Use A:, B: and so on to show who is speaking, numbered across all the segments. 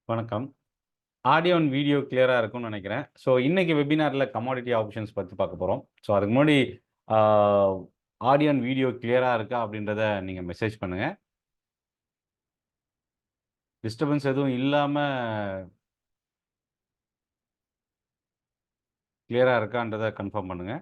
A: வணக்கம். Audio and video கிளியரா இருக்கும்னு நெனைக்கிறேன். ஸோ, இன்னைக்கு வெபினார்ல கமாடிட்டி ஆப்ஷன்ஸ் பத்தி பார்க்க போறோம். ஸோ, அதுக்கு முன்னாடி ஆ ஆடியோ அண்ட் வீடியோ கிளியரா இருக்கா அப்படின்றத நீங்க மெசேஜ் பண்ணுங்க. டிஸ்டர்பன்ஸ் எதுவும் இல்லாம கிளியரா இருக்கான்றத கன்ஃபார்ம் பண்ணுங்க.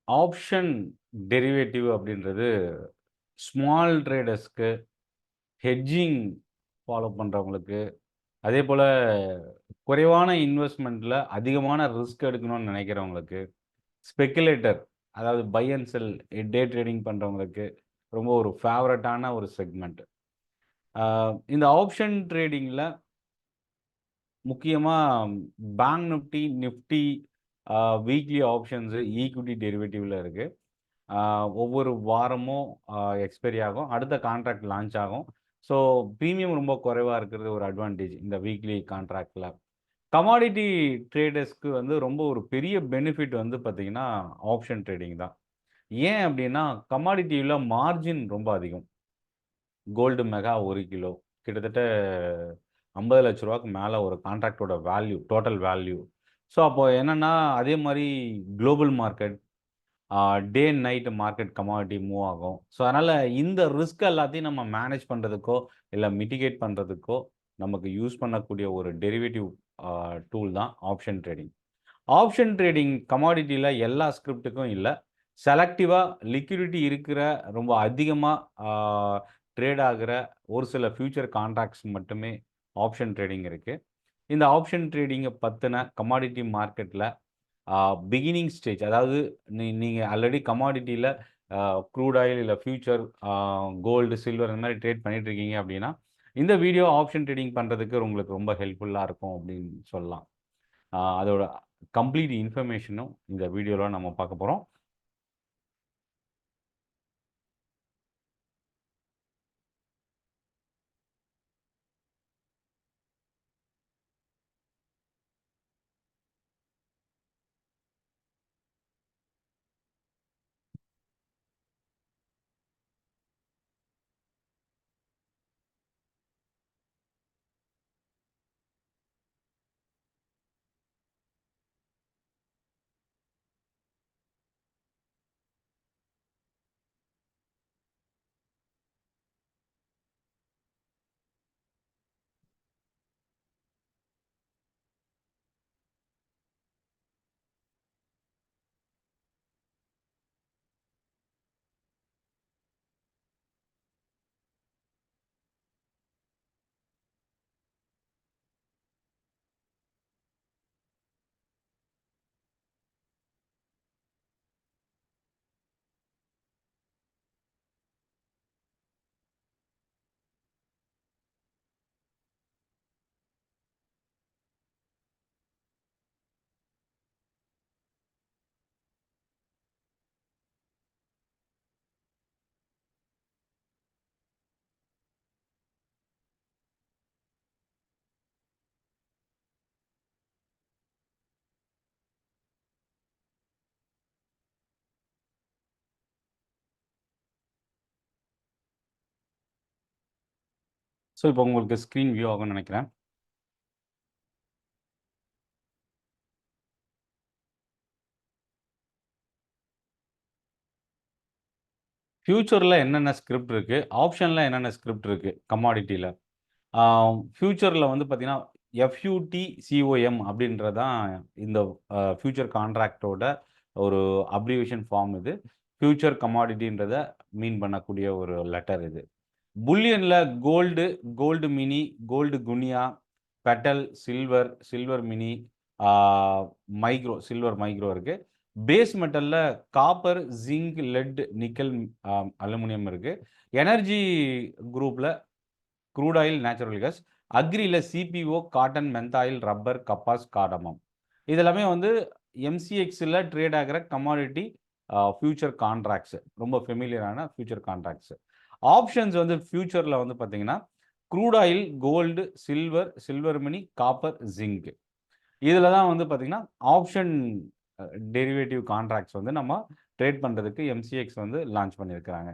A: ஆப்ஷன் டெரிவேட்டிவ் அப்படின்றது ஸ்மால் ட்ரேடர்ஸ்க்கு, ஹெட்ஜிங் ஃபாலோ பண்றவங்களுக்கு, அதேபோல குறைவான இன்வெஸ்ட்மென்ட்ல அதிகமான ரிஸ்க் எடுக்கணும்னு நெனைக்கிறவங்களுக்கு, ஸ்பெக்குலேட்டர் அதாவது buy and sell day trading பண்றவங்களுக்கு ரொம்ப ஒரு ஃபேவரட்டான ஒரு செக்மெண்ட். இந்த ஆப்ஷன் ட்ரேடிங்ல முக்கியமா Bank Nifty, Nifty, weekly options, equity டெரிவேட்டிவ்ல இருக்கு. ஆ ஒவ்வொரு வாரமும் எக்ஸ்பைரி ஆகும். அடுத்த கான்ட்ராக்ட் லான்ச் ஆகும். ஸோ பிரீமியம் ரொம்ப குறைவா இருக்கிறது ஒரு அட்வான்டேஜ் இந்த வீக்லி கான்ட்ராக்ட்ல. கமாடிட்டி ட்ரேடர்ஸ்க்கு வந்து ரொம்ப ஒரு பெரிய பெனிஃபிட் வந்து பார்த்தீங்கன்னா, ஆப்ஷன் ட்ரேடிங் தான். ஏன் அப்டின்னா, கமாடிட்டில மார்ஜின் ரொம்ப அதிகம். கோல்டு மெகா 1 கிலோ கிட்டத்தட்ட ரூ. 50,00,000க்கு மேல ஒரு கான்ட்ராக்ட்டோட வேல்யூ, டோட்டல் வேல்யூ. ஸோ அப்போ என்னன்னா, அதே மாரி குளோபல் மார்க்கெட், ஆ day and night market commodity move ஆகும். ஸோ அதனால இந்த ரிஸ்க் எல்லாத்தையும் நம்ம மேனேஜ் பண்றதுக்கோ, இல்ல மிட்டிகேட் பண்றதுக்கோ நமக்கு யூஸ் பண்ணக்கூடிய ஒரு டெரிவேட்டிவ் டூல் தான் ஆப்ஷன் ட்ரேடிங். ஆப்ஷன் ட்ரேடிங் கமாடிட்டில எல்லா ஸ்கிரிப்ட்டுக்கும் இல்ல. செலக்டிவா லிக்விடிட்டி இருக்கிற ரொம்ப அதிகமா ஆ ட்ரேட் ஆகுற ஒரு சில ஃபியூச்சர் கான்ட்ராக்ட்ஸ் மட்டுமே ஆப்ஷன் ட்ரேடிங் இருக்கு. இந்த ஆப்ஷன் ட்ரேடிங்க பத்தின கமாடிட்டி மார்க்கெட்ல ஆ பிகினிங் ஸ்டேஜ் அதாவது நீங்க ஆல்ரெடி கமாடிட்டில க்ரூட் ஆயில் இல்ல ஃபியூச்சர் கோல்டு, சில்வர் இந்த மாரி ட்ரேட் பண்ணிட்டு இருக்கீங்க அப்டின்னா, இந்த வீடியோ ஆப்ஷன் ட்ரேடிங் பண்றதுக்கு உங்களுக்கு ரொம்ப ஹெல்ப்ஃபுல்லா இருக்கும் அப்டின்னு சொல்லலாம். அதோட கம்ப்ளீட் இன்ஃபர்மேஷனும் இந்த வீடியோல நம்ம பார்க்க போறோம். ஸோ இப்போ உங்களுக்கு ஸ்க்ரீன் வியூ ஆகும்னு நெனைக்கிறேன். ஃபியூச்சர்ல என்னென்ன ஸ்கிரிப்ட் இருக்கு? ஆப்ஷன்ல என்னென்ன ஸ்கிரிப்ட் இருக்கு? கமாடிட்டில. ஆ ஃபியூச்சர்ல வந்து பார்த்தீங்கன்னா, FUTCOM அப்படின்றது தான் இந்த ஃபியூச்சர் கான்ட்ராக்ட்டோட ஒரு அப்ரிவியேஷன் ஃபார்ம் இது. ஃபியூச்சர் கமாடிட்டின்றத மீன் பண்ணக்கூடிய ஒரு லெட்டர் இது. புல்லியன்ல gold, gold mini, gold guinea, petal, silver, silver mini, ஆ மைக்ரோ, சில்வர் மைக்ரோ இருக்கு. பேஸ் மெட்டல்ல copper, zinc, lead, nickel, aluminium இருக்கு. எனர்ஜி குரூப்ல க்ரூட் ஆயில், நேச்சுரல் கேஸ். அக்ரில CPO, cotton, mentha oil, rubber, kapas, cardamom. இது எல்லாமே வந்து எம்சிஎக்ஸில் ட்ரேட் ஆகிற கமாடிட்டி ஃபியூச்சர் கான்ட்ராக்ட்ஸ், ரொம்ப ஃபெமிலியரான ஃபியூச்சர் கான்ட்ராக்ட்ஸ். ஆப்ஷன்ஸ் வந்து ஃபியூச்சரில் வந்து பார்த்தீங்கன்னா க்ரூட் ஆயில், கோல்டு, சில்வர் மணி, காப்பர், ஜிங்க், இதில் தான் வந்து பார்த்தீங்கன்னா ஆப்ஷன் டெரிவேட்டிவ் கான்ட்ராக்ட்ஸ் வந்து நம்ம ட்ரேட் பண்ணுறதுக்கு எம்சிஎக்ஸ் வந்து லான்ச் பண்ணியிருக்கிறாங்க.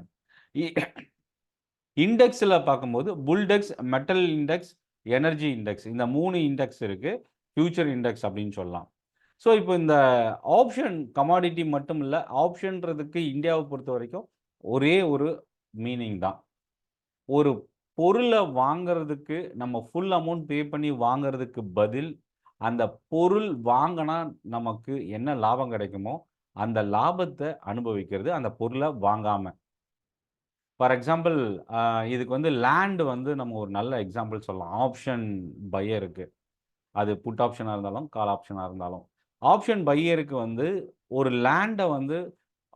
A: இண்டெக்ஸில் பார்க்கும்போது புல்டெக்ஸ், மெட்டல் இண்டெக்ஸ், எனர்ஜி இண்டெக்ஸ், இந்த 3 இண்டெக்ஸ் இருக்குது, ஃபியூச்சர் இண்டெக்ஸ் அப்படின்னு சொல்லலாம். ஸோ இப்போ இந்த ஆப்ஷன் கமாடிட்டி மட்டும் இல்லை, ஆப்ஷன்றதுக்கு இந்தியாவை பொறுத்த வரைக்கும் ஒரே ஒரு மீனிங் தான். ஒரு பொருளை வாங்கிறதுக்கு நம்ம ஃபுல் அமௌண்ட் பே பண்ணி வாங்கிறதுக்கு பதில் அந்த பொருள் வாங்கினா நமக்கு என்ன லாபம் கிடைக்குமோ அந்த லாபத்தை அனுபவிக்கிறது அந்த பொருளை வாங்காமல். ஃபார் எக்ஸாம்பிள் இதுக்கு வந்து லேண்டு வந்து நம்ம ஒரு நல்ல எக்ஸாம்பிள் சொல்லலாம். ஆப்ஷன் பையருக்கு, அது புட் ஆப்ஷனாக இருந்தாலும் கால் ஆப்ஷனாக இருந்தாலும், ஆப்ஷன் பையருக்கு வந்து ஒரு லேண்டை வந்து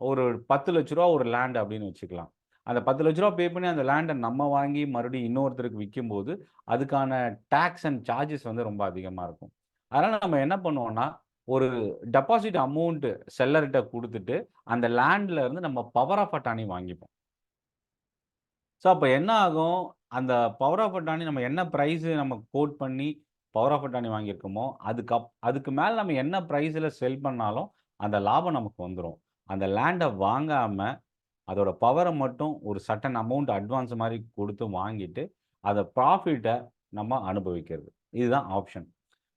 A: ஒரு 10 லட்ச ரூபா ஒரு லேண்ட் அப்படின்னு வச்சுக்கலாம். அந்த 10 லட்ச ரூபா பே பண்ணி அந்த லேண்டை நம்ம வாங்கி மறுபடியும் இன்னொருத்தருக்கு விற்கும்போது அதுக்கான டேக்ஸ் அண்ட் சார்ஜஸ் வந்து ரொம்ப அதிகமாக இருக்கும். அதனால் நம்ம என்ன பண்ணுவோம்னா, ஒரு டெபாசிட் அமௌண்ட்டு செல்லர்கிட்ட கொடுத்துட்டு அந்த லேண்டில் இருந்து நம்ம பவர் ஆஃப் அட்டானி வாங்கிப்போம். ஸோ அப்போ என்ன ஆகும், அந்த பவர் ஆஃப் அட்டானி நம்ம என்ன ப்ரைஸு நம்ம கோட் பண்ணி பவர் ஆஃப் அட்டானி வாங்கியிருக்கோமோ அதுக்கு மேலே நம்ம என்ன ப்ரைஸில் செல் பண்ணாலும் அந்த லாபம் நமக்கு வந்துடும். அந்த லேண்டை வாங்காமல் அதோட பவரை மட்டும் ஒரு சர்டன் அமௌண்ட் அட்வான்ஸ் மாதிரி கொடுத்து வாங்கிட்டு அதை ப்ராஃபிட்டை நம்ம அனுபவிக்கிறது. இதுதான் ஆப்ஷன்.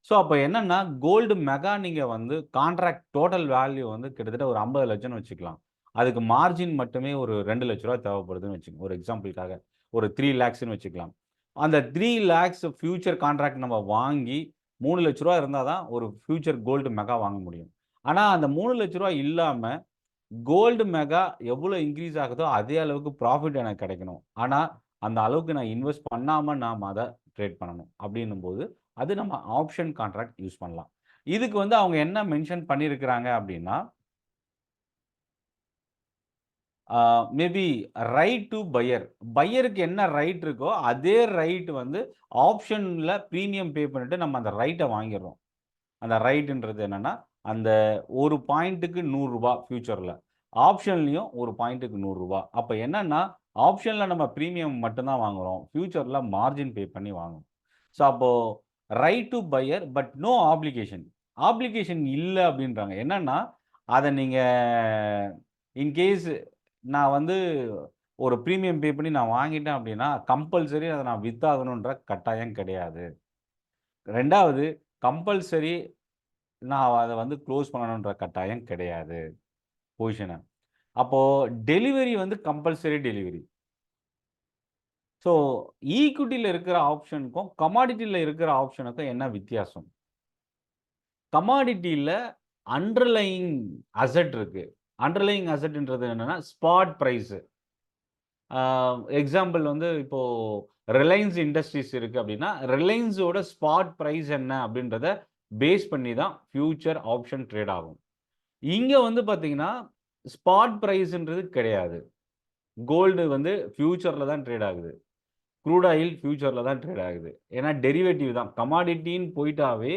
A: ஸோ அப்போ என்னென்னா, கோல்டு மெகா நீங்கள் வந்து கான்ட்ராக்ட் டோட்டல் வேல்யூ வந்து கிட்டத்தட்ட ஒரு 50 லட்சம்னு வச்சுக்கலாம். அதுக்கு மார்ஜின் மட்டுமே ஒரு 2 லட்ச ரூபா தேவைப்படுதுன்னு வச்சுக்கோங்க. ஒரு எக்ஸாம்பிளுக்காக ஒரு 3 லேக்ஸ்ன்னு வச்சுக்கலாம். அந்த 3 லேக்ஸ் ஃபியூச்சர் கான்ட்ராக்ட் நம்ம வாங்கி 3 லட்ச ரூபா இருந்தால் தான் ஒரு ஃபியூச்சர் கோல்டு மெகா வாங்க முடியும். ஆனால் அந்த 3 லட்ச ரூபா இல்லாமல் கோல்டு மெகா எவ்வளோ இன்க்ரீஸ் ஆகுதோ அதே அளவுக்கு ப்ராஃபிட் எனக்கு கிடைக்கணும். ஆனால் அந்த அளவுக்கு நான் இன்வெஸ்ட் பண்ணாமல் நாம் அதை ட்ரேட் பண்ணணும். அப்படின்னும் போது அது நம்ம ஆப்ஷன் கான்ட்ராக்ட் யூஸ் பண்ணலாம். இதுக்கு வந்து அவங்க என்ன மென்ஷன் பண்ணியிருக்கிறாங்க அப்படின்னா, மேபி ரைட் டு பையர், பையருக்கு என்ன ரைட் இருக்கோ அதே ரைட் வந்து ஆப்ஷனில் ப்ரீமியம் பே பண்ணிட்டு நம்ம அந்த ரைட்டை வாங்கிடுறோம். அந்த ரைட்டுன்றது என்னென்னா, அந்த ஒரு பாயிண்ட்டுக்கு 100 ரூபா ஃபியூச்சரில், ஆப்ஷன்லேயும் ஒரு பாயிண்ட்டுக்கு 100 ரூபா. அப்போ என்னென்னா, ஆப்ஷனில் நம்ம ப்ரீமியம் மட்டும்தான் வாங்குகிறோம், ஃபியூச்சரில் மார்ஜின் பே பண்ணி வாங்குறோம். ஸோ அப்போது right to buyer but no obligation, obligation இல்லை அப்படின்றாங்க. என்னென்னா, அதை நீங்கள் இன்கேஸ் நான் வந்து ஒரு ப்ரீமியம் பே பண்ணி நான் வாங்கிட்டேன் அப்படின்னா கம்பல்சரி அதை நான் வித்தாகணுன்ற கட்டாயம் கிடையாது. 2வது கம்பல்சரி நான் அதை வந்து க்ளோஸ் பண்ணணுன்ற கட்டாயம் கிடையாது பொசிஷனை. அப்போது டெலிவரி வந்து கம்பல்சரி டெலிவரி. ஸோ ஈக்விட்டியில் இருக்கிற ஆப்ஷனுக்கும் கமாடிட்டியில் இருக்கிற ஆப்ஷனுக்கும் என்ன வித்தியாசம்? கமாடிட்டியில் அண்டர்லைங் அசெட் இருக்குது. அண்டர்லைங் அசெட்ன்றது என்னென்னா ஸ்பாட் ப்ரைஸு. எக்ஸாம்பிள் வந்து இப்போது ரிலையன்ஸ் இண்டஸ்ட்ரீஸ் இருக்குது அப்படின்னா ரிலையன்ஸோட ஸ்பாட் ப்ரைஸ் என்ன அப்படின்றத பேஸ் பண்ணி தான் ஃபியூச்சர் ஆப்ஷன் ட்ரேட் ஆகும். இங்கே வந்து பார்த்தீங்கன்னா ஸ்பாட் ப்ரைஸுன்றது கிடையாது. கோல்டு வந்து ஃபியூச்சரில் தான் ட்ரேட் ஆகுது, க்ரூட் ஆயில் ஃபியூச்சரில் தான் ட்ரேட் ஆகுது. ஏன்னா டெரிவேட்டிவ் தான், கமாடிட்டின்னு போயிட்டாவே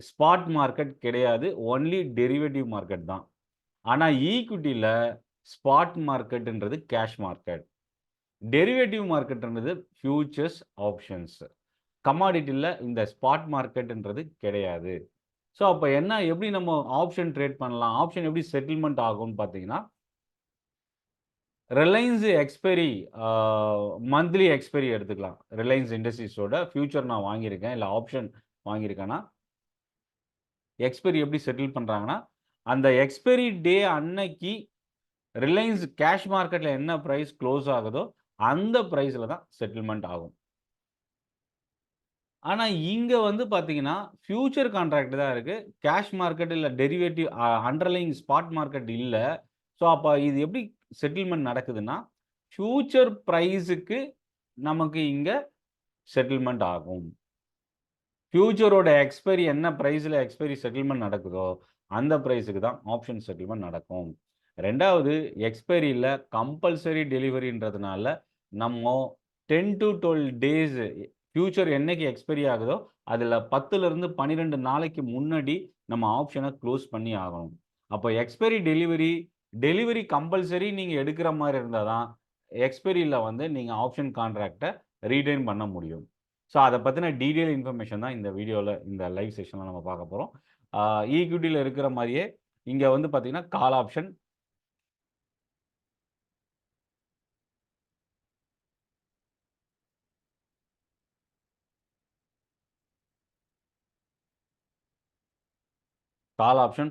A: ஸ்பாட் மார்க்கெட் கிடையாது, ஒன்லி டெரிவேட்டிவ் மார்க்கெட் தான். ஆனால் ஈக்விட்டியில் ஸ்பாட் மார்க்கெட்டுன்றது கேஷ் மார்க்கெட், டெரிவேட்டிவ் மார்க்கெட்டுன்றது ஃபியூச்சர்ஸ் ஆப்ஷன்ஸ். கமாடிட்டியில் இந்த ஸ்பாட் மார்க்கெட்டுன்றது கிடையாது. ஸோ அப்போ என்ன, எப்படி நம்ம ஆப்ஷன் ட்ரேட் பண்ணலாம், ஆப்ஷன் எப்படி செட்டில்மெண்ட் ஆகும்னு பார்த்தீங்கன்னா, ரிலையன்ஸ் எக்ஸ்பைரி மந்த்லி எக்ஸ்பைரி எடுத்துக்கலாம். ரிலையன்ஸ் இண்டஸ்ட்ரீஸோட ஃபியூச்சர் நான் வாங்கியிருக்கேன், இல்லை ஆப்ஷன் வாங்கியிருக்கேன்னா எக்ஸ்பைரி எப்படி செட்டில் பண்ணுறாங்கன்னா, அந்த எக்ஸ்பைரி டே அன்னைக்கு ரிலையன்ஸ் கேஷ் மார்க்கெட்டில் என்ன ப்ரைஸ் க்ளோஸ் ஆகுதோ அந்த ப்ரைஸில் தான் செட்டில்மெண்ட் ஆகும். ஆனால் இங்கே வந்து பார்த்தீங்கன்னா ஃபியூச்சர் கான்ட்ராக்ட் தான் இருக்குது, கேஷ் மார்க்கெட் இல்லை டெரிவேட்டிவ் அண்டர்லைங் ஸ்பாட் மார்க்கெட் இல்லை. ஸோ அப்போ இது எப்படி செட்டில்மெண்ட் நடக்குதுன்னா, ஃபியூச்சர் ப்ரைஸுக்கு நமக்கு இங்கே செட்டில்மெண்ட் ஆகும். ஃபியூச்சரோட எக்ஸ்பைரி என்ன ப்ரைஸில் எக்ஸ்பைரி செட்டில்மெண்ட் நடக்குதோ அந்த ப்ரைஸுக்கு தான் ஆப்ஷன் செட்டில்மெண்ட் நடக்கும். 2வது எக்ஸ்பைரியில் கம்பல்சரி டெலிவரின்றதுனால நம்ம 10 to 12 டேஸ் ஃபியூச்சர் என்னைக்கு எக்ஸ்பைரி ஆகுதோ அதில் 10லிருந்து 12 நாளைக்கு முன்னாடி நம்ம ஆப்ஷனை க்ளோஸ் பண்ணி ஆகணும். அப்போ எக்ஸ்பைரி டெலிவரி கம்பல்சரி நீங்கள் எடுக்கிற மாதிரி இருந்தால் தான் எக்ஸ்பைரியில் வந்து நீங்கள் ஆப்ஷன் கான்ட்ராக்டை ரீடைன் பண்ண முடியும். ஸோ அதை பற்றின டீட்டெயில் இன்ஃபர்மேஷன் தான் இந்த வீடியோவில் இந்த லைவ் செஷனில் நம்ம பார்க்க போகிறோம். ஈக்விட்டியில் இருக்கிற மாதிரியே இங்கே வந்து பார்த்தீங்கன்னா call option,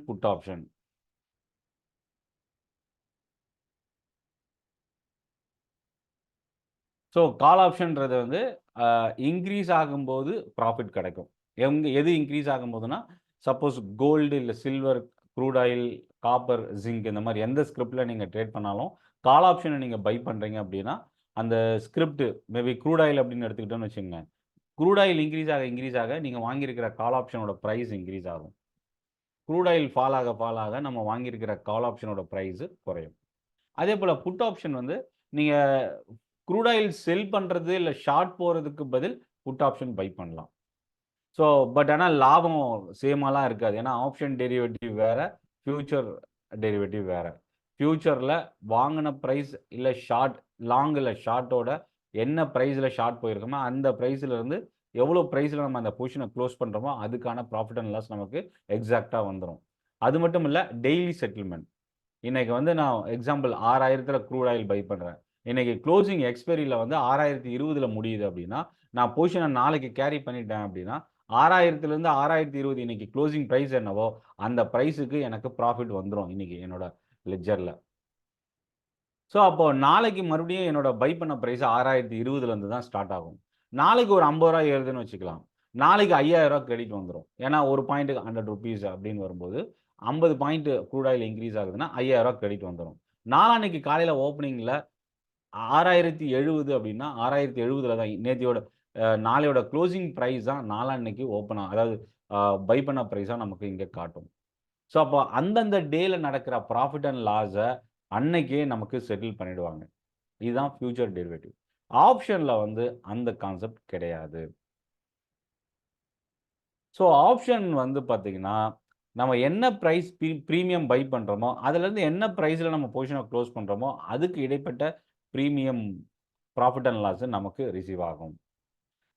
A: put option. So call ஆப்ஷன்றது வந்து இன்க்ரீஸ் ஆகும்போது ப்ராஃபிட் கிடைக்கும். எது இன்க்ரீஸ் ஆகும்போதுன்னா, சப்போஸ் கோல்டு இல்லை silver, crude oil, copper, zinc இந்த மாதிரி எந்த ஸ்கிரிப்டில் நீங்கள் ட்ரேட் பண்ணாலும் கால் ஆப்ஷனை நீங்கள் பை பண்ணுறீங்க அப்படின்னா, அந்த ஸ்கிரிப்ட் மேபி க்ரூட் ஆயில் அப்படின்னு எடுத்துக்கிட்டோன்னு வச்சுக்கோங்க. க்ரூட் ஆயில் இன்க்ரீஸ் ஆக நீங்கள் வாங்கியிருக்கிற கால் ஆப்ஷனோட ப்ரைஸ் இன்க்ரீஸ் ஆகும். க்ரூட் ஆயில் ஃபால் ஆக நம்ம வாங்கியிருக்கிற கால் ஆப்ஷனோட ப்ரைஸு குறையும். அதே போல் புட் ஆப்ஷன் வந்து நீங்கள் க்ரூட் ஆயில் செல் பண்ணுறது இல்லை ஷார்ட் போகிறதுக்கு பதில் புட் ஆப்ஷன் பை பண்ணலாம். ஸோ பட் ஆனால் லாபம் சேமாலாம் இருக்காது. ஏன்னா ஆப்ஷன் டெரிவேட்டிவ் வேறு, ஃபியூச்சர் டெரிவேட்டிவ் வேறு. ஃபியூச்சரில் வாங்கின ப்ரைஸ் இல்லை லாங் இல்லை ஷார்ட்டோட என்ன ப்ரைஸில் ஷார்ட் போயிருக்கோமோ அந்த ப்ரைஸ்லேருந்து எவ்வளோ ப்ரைஸில் நம்ம அந்த பொசிஷனை க்ளோஸ் பண்ணுறோமோ அதுக்கான ப்ராஃபிட் அண்ட் லாஸ் நமக்கு எக்ஸாக்டாக வந்துடும். அது மட்டும் இல்லை, டெய்லி செட்டில்மெண்ட். இன்றைக்கி வந்து நான் எக்ஸாம்பிள் 6000 க்ரூட் ஆயில் பை பண்ணுறேன். இன்றைக்கி க்ளோசிங் எக்ஸ்பைரியில் வந்து 6020 முடியுது அப்படின்னா, நான் பொசிஷனை நாளைக்கு கேரி பண்ணிட்டேன் அப்படின்னா 6000லேருந்து 6020 இன்றைக்கி க்ளோசிங் ப்ரைஸ் என்னவோ அந்த ப்ரைஸுக்கு எனக்கு ப்ராஃபிட் வந்துடும் இன்றைக்கி என்னோட லெட்ஜரில். ஸோ அப்போது நாளைக்கு மறுபடியும் என்னோட பை பண்ண ப்ரைஸ் 6020லேருந்து தான் ஸ்டார்ட் ஆகும். நாளைக்கு ஒரு 50 ரூபா ஏறுதுன்னு வச்சுக்கலாம். நாளைக்கு 5000 கிரெடிட் வந்துடும். ஏன்னா ஒரு பாயிண்ட்டுக்கு 100 ருபீஸ் அப்படின்னு வரும்போது 50 பாயிண்ட் க்ரூட் ஆயில் இன்க்ரீஸ் ஆகுதுன்னா 5000 கிரெடிட் வந்துடும். நாளான்னைக்கு காலையில் ஓப்பனிங்கில் 6070 அப்படின்னா 6070 தான் நேத்தியோட நாளையோட க்ளோசிங் ப்ரைஸ் தான் நாளான்னைக்கு அதாவது பை பண்ண ப்ரைஸாக நமக்கு இங்கே காட்டும். ஸோ அப்போ அந்தந்த டேல நடக்கிற ப்ராஃபிட் அண்ட் லாஸை அன்னைக்கே நமக்கு செட்டில் பண்ணிடுவாங்க. இதுதான் ஃபியூச்சர் டெரிவேட்டிவ். ஆப்ஷனில் வந்து அந்த கான்செப்ட் கிடையாது. ஸோ ஆப்ஷன் வந்து பார்த்தீங்கன்னா, நம்ம என்ன ப்ரைஸ் ப்ரீமியம் பை பண்ணுறோமோ அதுலேருந்து என்ன ப்ரைஸில் நம்ம பொசிஷனை க்ளோஸ் பண்ணுறோமோ அதுக்கு இடைப்பட்ட ப்ரீமியம் ப்ராஃபிட் அண்ட் லாஸ் நமக்கு ரிசீவ் ஆகும்.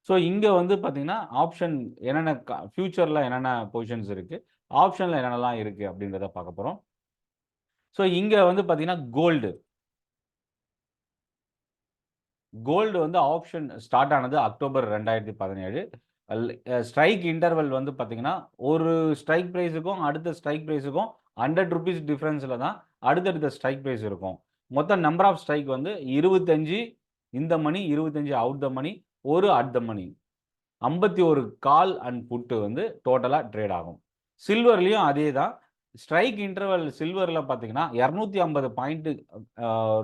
A: ஸோ இங்கே வந்து பார்த்தீங்கன்னா ஆப்ஷன் என்னென்ன ஃபியூச்சரில் என்னென்ன பொசிஷன்ஸ் இருக்குது, ஆப்ஷனில் என்னென்னலாம் இருக்குது அப்படின்றத பார்க்க போகிறோம். ஸோ இங்கே வந்து பார்த்தீங்கன்னா கோல்டு வந்து ஆப்ஷன் ஸ்டார்ட் ஆனது அக்டோபர் 2017. ஸ்ட்ரைக் இன்டர்வல் வந்து பார்த்தீங்கன்னா ஒரு ஸ்ட்ரைக் ப்ரைஸுக்கும் அடுத்த ஸ்ட்ரைக் ப்ரைஸுக்கும் 100 ருபீஸ் டிஃப்ரென்ஸில் தான் அடுத்தடுத்த ஸ்ட்ரைக் ப்ரைஸ் இருக்கும். மொத்தம் நம்பர் ஆஃப் ஸ்ட்ரைக் வந்து 25 இந்த மணி, 25 அவுட் த மணி, ஒரு at the money, 51 call and புட்டு வந்து டோட்டலாக ட்ரேட் ஆகும். சில்வர்லேயும் அதே தான். ஸ்ட்ரைக் இன்டர்வல் சில்வரில் பார்த்தீங்கன்னா 250 பாயிண்ட்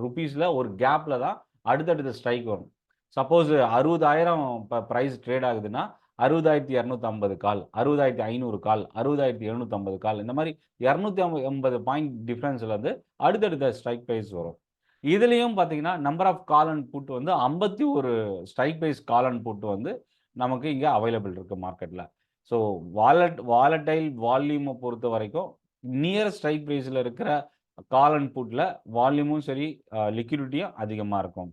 A: ருபீஸில் ஒரு கேப்பில் தான் அடுத்தடுத்த ஸ்ட்ரைக் வரும். சப்போஸ் 60,000 ப்ரைஸ் ட்ரேட் ஆகுதுன்னா 60,250 கால், 60,500 கால், 60,750 கால், இந்த மாதிரி 250 பாயிண்ட் டிஃப்ரென்ஸில் வந்து அடுத்தடுத்த ஸ்ட்ரைக் ப்ரைஸ் வரும். இதுலேயும் பார்த்தீங்கன்னா number of call and put வந்து 51 strike price call and put வந்து நமக்கு இங்கே அவைலபிள் இருக்குது மார்க்கெட்டில். ஸோ வாலட்டைல் வால்யூமை பொறுத்த வரைக்கும் நியர் ஸ்ட்ரைக் ப்ரைஸில் இருக்கிற கால் அண்ட் புட்டில் வால்யூமும் சரி லிக்விடிட்டியும் அதிகமாக இருக்கும்.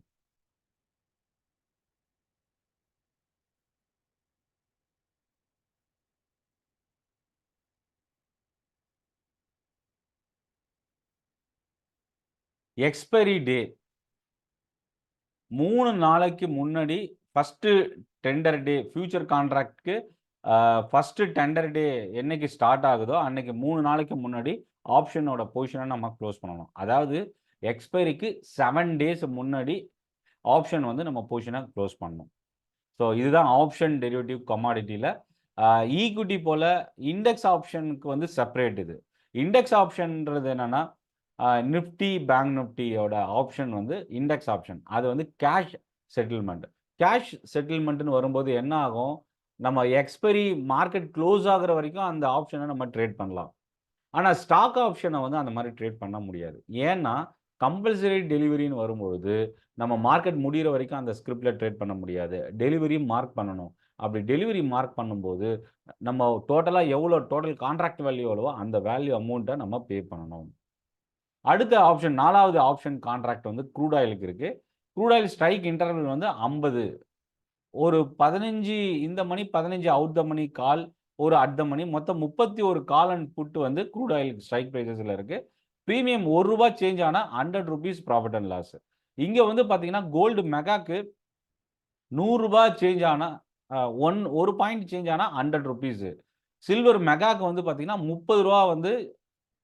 A: எக்ஸ்பைரி டே 3 நாளைக்கு முன்னாடி ஃபஸ்ட்டு டெண்டர் டே ஃபியூச்சர் கான்ட்ராக்ட்க்கு ஃபஸ்ட்டு டெண்டர் டே என்னைக்கு ஸ்டார்ட் ஆகுதோ அன்னைக்கு 3 நாளைக்கு முன்னாடி ஆப்ஷனோட பொசிஷனை நம்ம க்ளோஸ் பண்ணணும். அதாவது எக்ஸ்பைரிக்கு 7 டேஸ் முன்னாடி ஆப்ஷன் வந்து நம்ம பொசிஷனை க்ளோஸ் பண்ணணும். ஸோ இதுதான் ஆப்ஷன் டெரிவேட்டிவ் கமாடிட்டியில். ஈக்விட்டி போல் இண்டெக்ஸ் ஆப்ஷனுக்கு வந்து செப்பரேட். இது இண்டெக்ஸ் ஆப்ஷன்ன்றது என்னென்னா நிஃப்டி பேங்க் நிஃப்டியோட ஆப்ஷன் வந்து இண்டெக்ஸ் ஆப்ஷன். அது வந்து கேஷ் செட்டில்மெண்ட்னு வரும்போது என்ன ஆகும், நம்ம எக்ஸ்பைரி மார்க்கெட் க்ளோஸ் ஆகிற வரைக்கும் அந்த ஆப்ஷனை நம்ம ட்ரேட் பண்ணலாம். ஆனால் ஸ்டாக் ஆப்ஷனை வந்து அந்த மாதிரி ட்ரேட் பண்ண முடியாது. ஏன்னா கம்பல்சரி டெலிவரின்னு வரும்பொழுது நம்ம மார்க்கெட் முடிகிற வரைக்கும் அந்த ஸ்கிரிப்டில் ட்ரேட் பண்ண முடியாது. டெலிவரி மார்க் பண்ணணும். அப்படி டெலிவரி மார்க் பண்ணும்போது நம்ம டோட்டலாக எவ்வளோ டோட்டல் கான்ட்ராக்ட் வேல்யூ எவ்வளவோ அந்த வேல்யூ அமௌண்ட்டை நம்ம பே பண்ணணும். அடுத்த ஆப்ஷன் 4வது ஆப்ஷன் கான்ட்ராக்ட் வந்து க்ரூட் ஆயிலுக்கு இருக்கு. க்ரூட் ஆயில் ஸ்ட்ரைக் இன்டர்வல் வந்து 50. ஒரு 15 இந்த மணி 15 அவுட் த மணி கால், ஒரு அட் த மணி மொத்தம் 31 கால் அண்ட் புட் வந்து க்ரூட் ஆயில் ஸ்ட்ரைக் பிரைசஸ்ல இருக்கு. பிரீமியம் ரூ. 1 சேஞ்ச் ஆனா ₹100 ப்ராஃபிட் அண்ட் லாஸ். இங்க வந்து பார்த்தீங்கன்னா கோல்டு மெகாக்கு ரூ. 100 சேஞ்ச் ஆனா ஒரு பாயிண்ட் சேஞ்ச் ஆனா ₹100. சில்வர் மெகாக்கு வந்து பார்த்தீங்கன்னா ரூ. 30 வந்து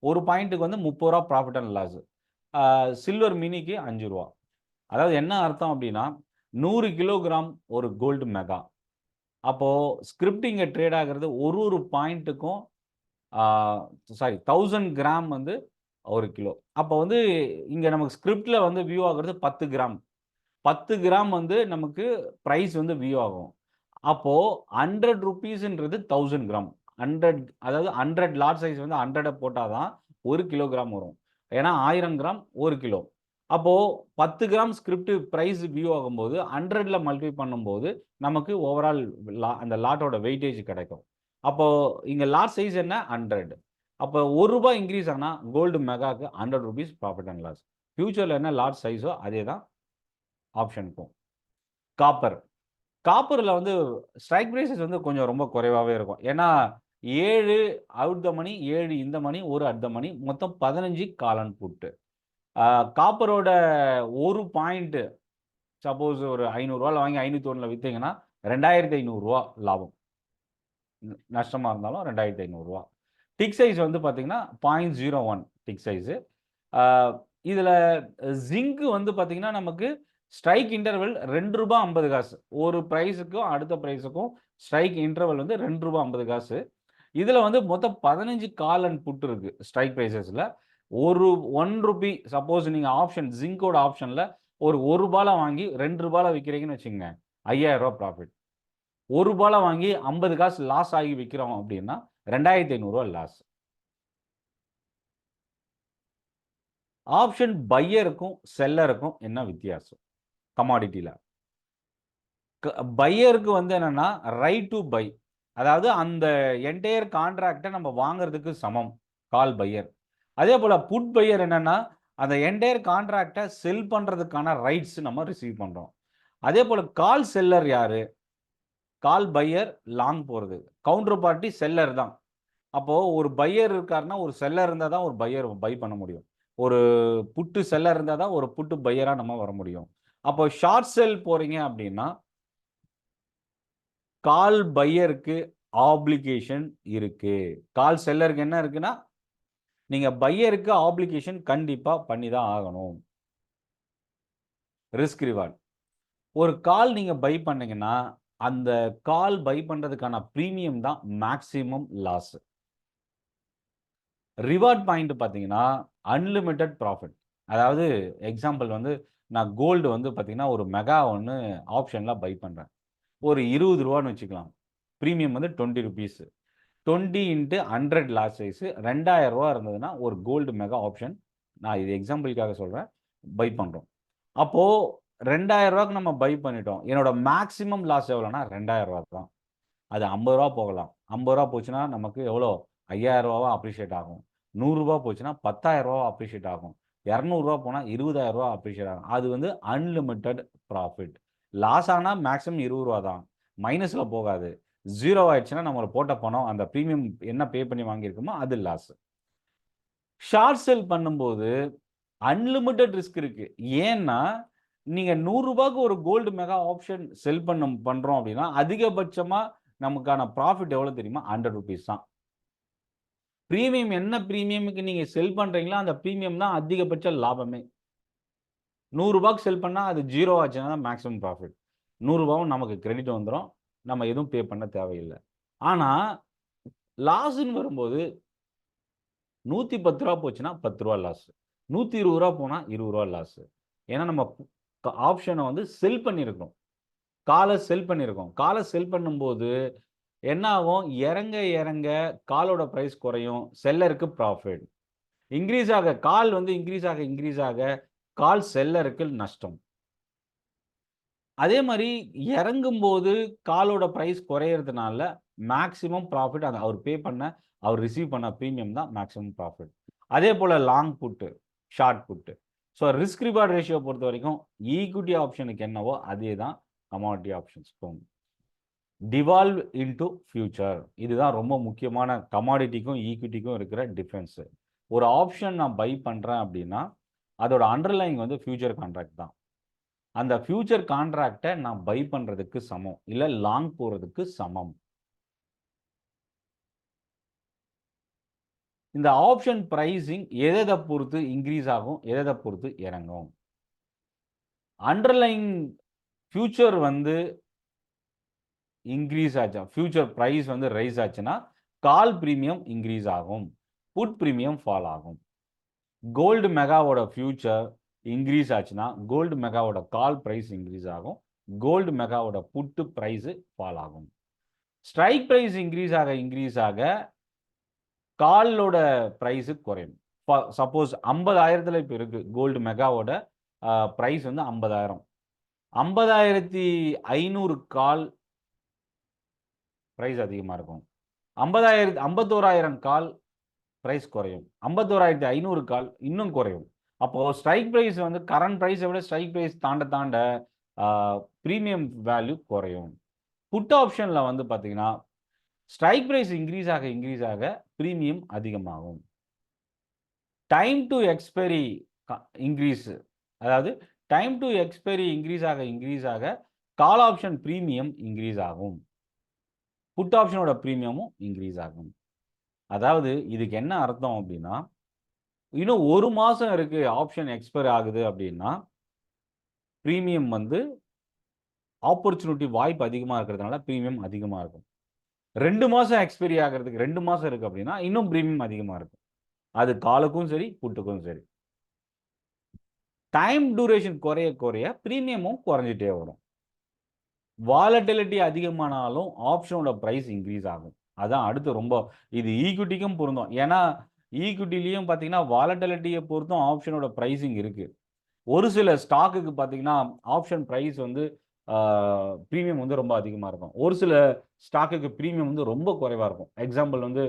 A: ஒரு பாயிண்ட்டுக்கு வந்து ₹30 ப்ராஃபிட் அண்ட் லாஸ். சில்வர் மினிக்கு ₹5. அதாவது என்ன அர்த்தம் அப்படின்னா 100 கிலோகிராம் ஒரு கோல்டு மெகா. அப்போ ஸ்கிரிப்ட் இங்க ட்ரேட் ஆகிறது ஒரு பாயிண்ட்டுக்கும் சாரி 1000 கிராம் வந்து 1 கிலோ. அப்போ வந்து இங்க நமக்கு ஸ்கிரிப்ட்ல வந்து வியூ ஆகுறது 10 கிராம். 10 கிராம் வந்து நமக்கு பிரைஸ் வந்து வியூ ஆகும். அப்போ ₹100ன்றது 1000 கிராம். 100 அதாவது 100 லாட் சைஸ் வந்து 100 போட்டா தான் 1 கிலோகிராம் வரும். ஏன்னா 1000 கிராம் 1 கிலோ. அப்போ 10 கிராம் ஸ்கிரிப்ட் பிரைஸ் வியூ ஆகும்போது 100ல மல்டிப்ளை பண்ணும்போது நமக்கு ஓவரால் அந்த லாட்டோட வெயிட்டேஜ் கிடைக்கும். அப்போ இங்க லாட் சைஸ் என்ன 100. அப்போ ரூ. 1 இன்க்ரீஸ் ஆனா கோல்டு மெகாக்கு ₹100 ப்ராஃபிட் அண்ட் லாஸ். ஃபியூச்சர்ல என்ன லாட் சைஸோ அதே தான் ஆப்ஷனுக்கும். காப்பர். காப்பர்ல வந்து ஸ்ட்ரைக் பிரைஸஸ் வந்து கொஞ்சம் ரொம்ப குறைவாவே இருக்கும். ஏன்னா 7 அவுட் த மணி, 7 இந்த மணி, 1 அட் த மணி மொத்தம் 15 கால் அண்ட் புட். காப்பரோட ஒரு பாயிண்ட் சப்போஸ் ஒரு ₹500ல வாங்கி 501ல வித்தீங்கன்னா ₹2500 லாபம். நஷ்டமா இருந்தாலும் ₹2500. டிக் சைஸ் வந்து பார்த்தீங்கன்னா 0.01 டிக் சைஸ். இதுல ஜிங்க் வந்து பார்த்தீங்கன்னா நமக்கு ஸ்ட்ரைக் இன்டர்வல் ₹2.50. ஒரு பிரைஸுக்கும் அடுத்த பிரைஸுக்கும் ஸ்ட்ரைக் இன்டர்வல் வந்து ₹2.50. இதுல வந்து மொத்தம் 15 கால் அண்ட் புட் இருக்கு ஸ்ட்ரைக் பிரைசஸ்ல. ₹1 சப்போஸ் நீங்க ஆப்ஷன் ஜிங்கோட ஆப்ஷன்ல ஒரு ₹1ல வாங்கி ₹2ல விக்கிறீங்கன்னு வச்சுக்கங்க, ₹5000 ப்ராஃபிட். ₹1ல வாங்கி 50 காசு லாஸ் ஆகி விக்கிறோம் அப்படின்னா ₹2500 லாஸ். ஆப்ஷன் பையருக்கும் செல்லருக்கும் என்ன வித்தியாசம் கமாடிட்டில? பையருக்கு வந்து என்னன்னா ரைட் டு பை, அதாவது அந்த என்டையர் கான்ட்ராக்டை நம்ம வாங்குறதுக்கு சமம் கால் பையர். அதே போல புட் பையர் என்னன்னா அந்த என்டையர் கான்ட்ராக்டை செல் பண்றதுக்கான ரைட்ஸ் நம்ம ரிசீவ் பண்றோம். அதே போல கால் செல்லர் யாரு? கால் பையர் லாங் போறது, கவுண்டர் பார்ட்டி செல்லர் தான். அப்போ ஒரு பையர் இருக்காருன்னா ஒரு செல்லர் இருந்தா தான் ஒரு பையர் பை பண்ண முடியும். ஒரு புட்டு செல்லர் இருந்தா தான் ஒரு புட்டு பையரா நம்ம வர முடியும். அப்போ ஷார்ட் செல் போறீங்க அப்படின்னா கால் பையருக்கு ஆப்ளிகேஷன் இருக்கு. கால் செல்லருக்கு என்ன இருக்குன்னா நீங்க பையருக்கு ஆப்ளிகேஷன் கண்டிப்பா பண்ணி தான் ஆகணும். Risk reward. ஒரு கால் நீங்க பை பண்ணீங்கன்னா அந்த கால் பை பண்றதுக்கான பிரீமியம் தான் மேக்ஸிமம் லாஸ். ரிவார்ட் பாயிண்ட் பார்த்தீங்கன்னா அன்லிமிட்டெட் ப்ராஃபிட். அதாவது எக்ஸாம்பிள் வந்து நான் கோல்டு வந்து பார்த்தீங்கன்னா ஒரு மெகா ஒன்று ஆப்ஷன்ல பை பண்றேன். ஒரு ₹20ன்னு வச்சுக்கலாம். பிரீமியம் வந்து ₹20. 20 இன்ட்டு 100 லாட் சைஸ் ₹2000 இருந்ததுன்னா ஒரு கோல்டு மெகா ஆப்ஷன், நான் இது எக்ஸாம்பிளுக்காக சொல்றேன், பை பண்றோம். அப்போ ₹2000க்கு நம்ம பை பண்ணிட்டோம். என்னோட மேக்ஸிமம் லாஸ் எவ்வளோனா ₹2000 தான். அது ₹50 போகலாம். ₹50 போச்சுன்னா நமக்கு எவ்வளோ ₹5000 அப்ரிஷியேட் ஆகும். ₹100 போச்சுன்னா ₹10,000 அப்ரிஷியேட் ஆகும். ₹200 போனா ₹20,000 அப்ரிஷியேட் ஆகும். அது வந்து அன்லிமிட்டெட் ப்ராஃபிட். லாஸ் ஆனா மேக்ஸிமம் ₹20 தான். மைனஸ்ல போகாது. 0 ஆயிடுச்சுன்னா நம்ம போட்ட பணம் அந்த பிரீமியம் என்ன பே பண்ணி வாங்கியிருக்கோமோ அது லாஸ். ஷார்ட் செல் பண்ணும்போது அன்லிமிட்டெட் ரிஸ்க் இருக்கு. ஏன்னா நீங்க ₹100க்கு ஒரு கோல்டு மெகா ஆப்ஷன் செல் பண்றோம் அப்படின்னா அதிகபட்சமா நமக்கான ப்ராஃபிட் எவ்வளவு தெரியுமா? ₹100 தான். பிரீமியம் என்ன பிரீமியமுக்கு நீங்க செல் பண்றீங்களோ அந்த பிரீமியம் தான் அதிகபட்ச லாபமே. ₹100க்கு செல் பண்ணா அது 0 ஆச்சுன்னா தான் மேக்ஸிமம் ப்ராஃபிட். ₹100வும் நமக்கு கிரெடிட் வந்துரும். நம்ம எதுவும் பே பண்ண தேவையில்ல. ஆனா லாஸ்ன்னு வரும்போது ₹110 போச்சுன்னா ₹10 லாஸ். ₹120 போனா ₹20 லாஸ். ஏன்னா நம்ம ஆப்ஷன வந்து செல் பண்ணியிருக்கோம். கால செல் பண்ணியிருக்கோம். கால செல் பண்ணும்போது என்ன ஆகும்? இறங்க இறங்க காலோட பிரைஸ் குறையும். செல்லருக்கு ப்ராஃபிட். இன்கிரீஸ் ஆக கால் வந்து இன்கிரீஸ் ஆக கால் செல்லருக்கு நஷ்டம். அதே மாதிரி இறங்கும்போது காலோட பிரைஸ் குறையிறதுனால மேக்ஸிமம் ப்ராஃபிட் அவர் பே பண்ண அவர் ரிசீவ் பண்ண ப்ரீமியம் தான் மேக்ஸிமம் ப்ராஃபிட். அதே போல் long put, short put. So risk reward ratio பொறுத்த வரைக்கும் ஈக்விட்டி ஆப்ஷனுக்கு என்னவோ அதே தான் கமாடிட்டி ஆப்ஷன்ஸ்க்கும். டிவால்வ் இன்டு ஃபியூச்சர், இதுதான் ரொம்ப முக்கியமான கமாடிட்டிக்கும் ஈக்விட்டிக்கும் இருக்கிற டிஃப்ரென்ஸு. ஒரு ஆப்ஷன் நான் பை பண்ணுறேன் அப்படின்னா அதோட அண்டர்லைங் வந்து ஃபியூச்சர் கான்ட்ராக்ட் தான். அந்த ஃபியூச்சர் கான்ட்ராக்டை நான் பை பண்ணுறதுக்கு சமம், இல்லை லாங் போகிறதுக்கு சமம். இந்த ஆப்ஷன் பிரைசிங் எதை பொறுத்து இன்க்ரீஸ் ஆகும், எதை பொறுத்து இறங்கும். அண்டர்லைங் ஃபியூச்சர் வந்து இன்க்ரீஸ் ஆச்சா, ஃபியூச்சர் ப்ரைஸ் வந்து ரைஸ் ஆச்சுன்னா கால் ப்ரீமியம் இன்க்ரீஸ் ஆகும், புட் ப்ரீமியம் ஃபால் ஆகும். கோல்டு மெகாவோட ஃபியூச்சர் இன்க்ரீஸ் ஆச்சுன்னா கோல்டு மெகாவோட கால் ப்ரைஸ் இன்க்ரீஸ் ஆகும், கோல்டு மெகாவோட புட்டு ப்ரைஸு ஃபால் ஆகும். ஸ்ட்ரைக் ப்ரைஸ் இன்க்ரீஸ் ஆக காலோட ப்ரைஸு குறையும். சப்போஸ் 50,000 இப்போ இருக்குது கோல்டு மெகாவோட ப்ரைஸ் வந்து 50,000, 50,500 கால் ப்ரைஸ் அதிகமாக இருக்கும். 51,000 கால் ப்ரைஸ் குறையும். 51,500 கால் இன்னும் குறையும். அப்போது ஸ்ட்ரைக் ப்ரைஸ் வந்து கரண்ட் ப்ரைஸை விட ஸ்ட்ரைக் ப்ரைஸ் தாண்ட ப்ரீமியம் வேல்யூ குறையும். புட் ஆப்ஷனில் வந்து பார்த்தீங்கன்னா ஸ்ட்ரைக் ப்ரைஸ் இன்க்ரீஸ் ஆக ப்ரீமியம் அதிகமாகும். டைம் டு எக்ஸ்பைரி இன்க்ரீஸ், அதாவது டைம் டு எக்ஸ்பைரி இன்க்ரீஸ் ஆக கால் ஆப்ஷன் ப்ரீமியம் இன்க்ரீஸ் ஆகும், புட் ஆப்ஷனோட ப்ரீமியமும் இன்க்ரீஸ் ஆகும். அதாவது இதுக்கு என்ன அர்த்தம் அப்படின்னா, இன்னும் 1 மாதம் இருக்குது ஆப்ஷன் எக்ஸ்பைர் ஆகுது அப்படின்னா ப்ரீமியம் வந்து ஆப்பர்ச்சுனிட்டி வாய்ப்பு அதிகமாக இருக்கிறதுனால ப்ரீமியம் அதிகமாக இருக்கும். 2 மாதம் எக்ஸ்பைரி ஆகிறதுக்கு 2 மாதம் இருக்குது அப்படின்னா இன்னும் ப்ரீமியம் அதிகமாக இருக்கும். அது காலுக்கும் சரி புட்டுக்கும் சரி. டைம் டூரேஷன் குறைய ப்ரீமியமும் குறைஞ்சிட்டே வரும். வாலட்டிலிட்டி அதிகமானாலும் ஆப்ஷனோட ப்ரைஸ் இன்க்ரீஸ் ஆகும். அதான் அடுத்து ரொம்ப இது ஈக்விட்டிக்கும் பொருந்தும். ஏன்னா ஈக்விட்டிலையும் பார்த்தீங்கன்னா வாலட்டிலிட்டியை பொறுத்தும் ஆப்ஷனோட ப்ரைஸிங் இருக்குது. ஒரு சில ஸ்டாக்குக்கு பார்த்தீங்கன்னா ஆப்ஷன் ப்ரைஸ் வந்து ப்ரீமியம் வந்து ரொம்ப அதிகமாக இருக்கும். ஒரு சில ஸ்டாக்குக்கு ப்ரீமியம் வந்து ரொம்ப குறைவாக இருக்கும். எக்ஸாம்பிள் வந்து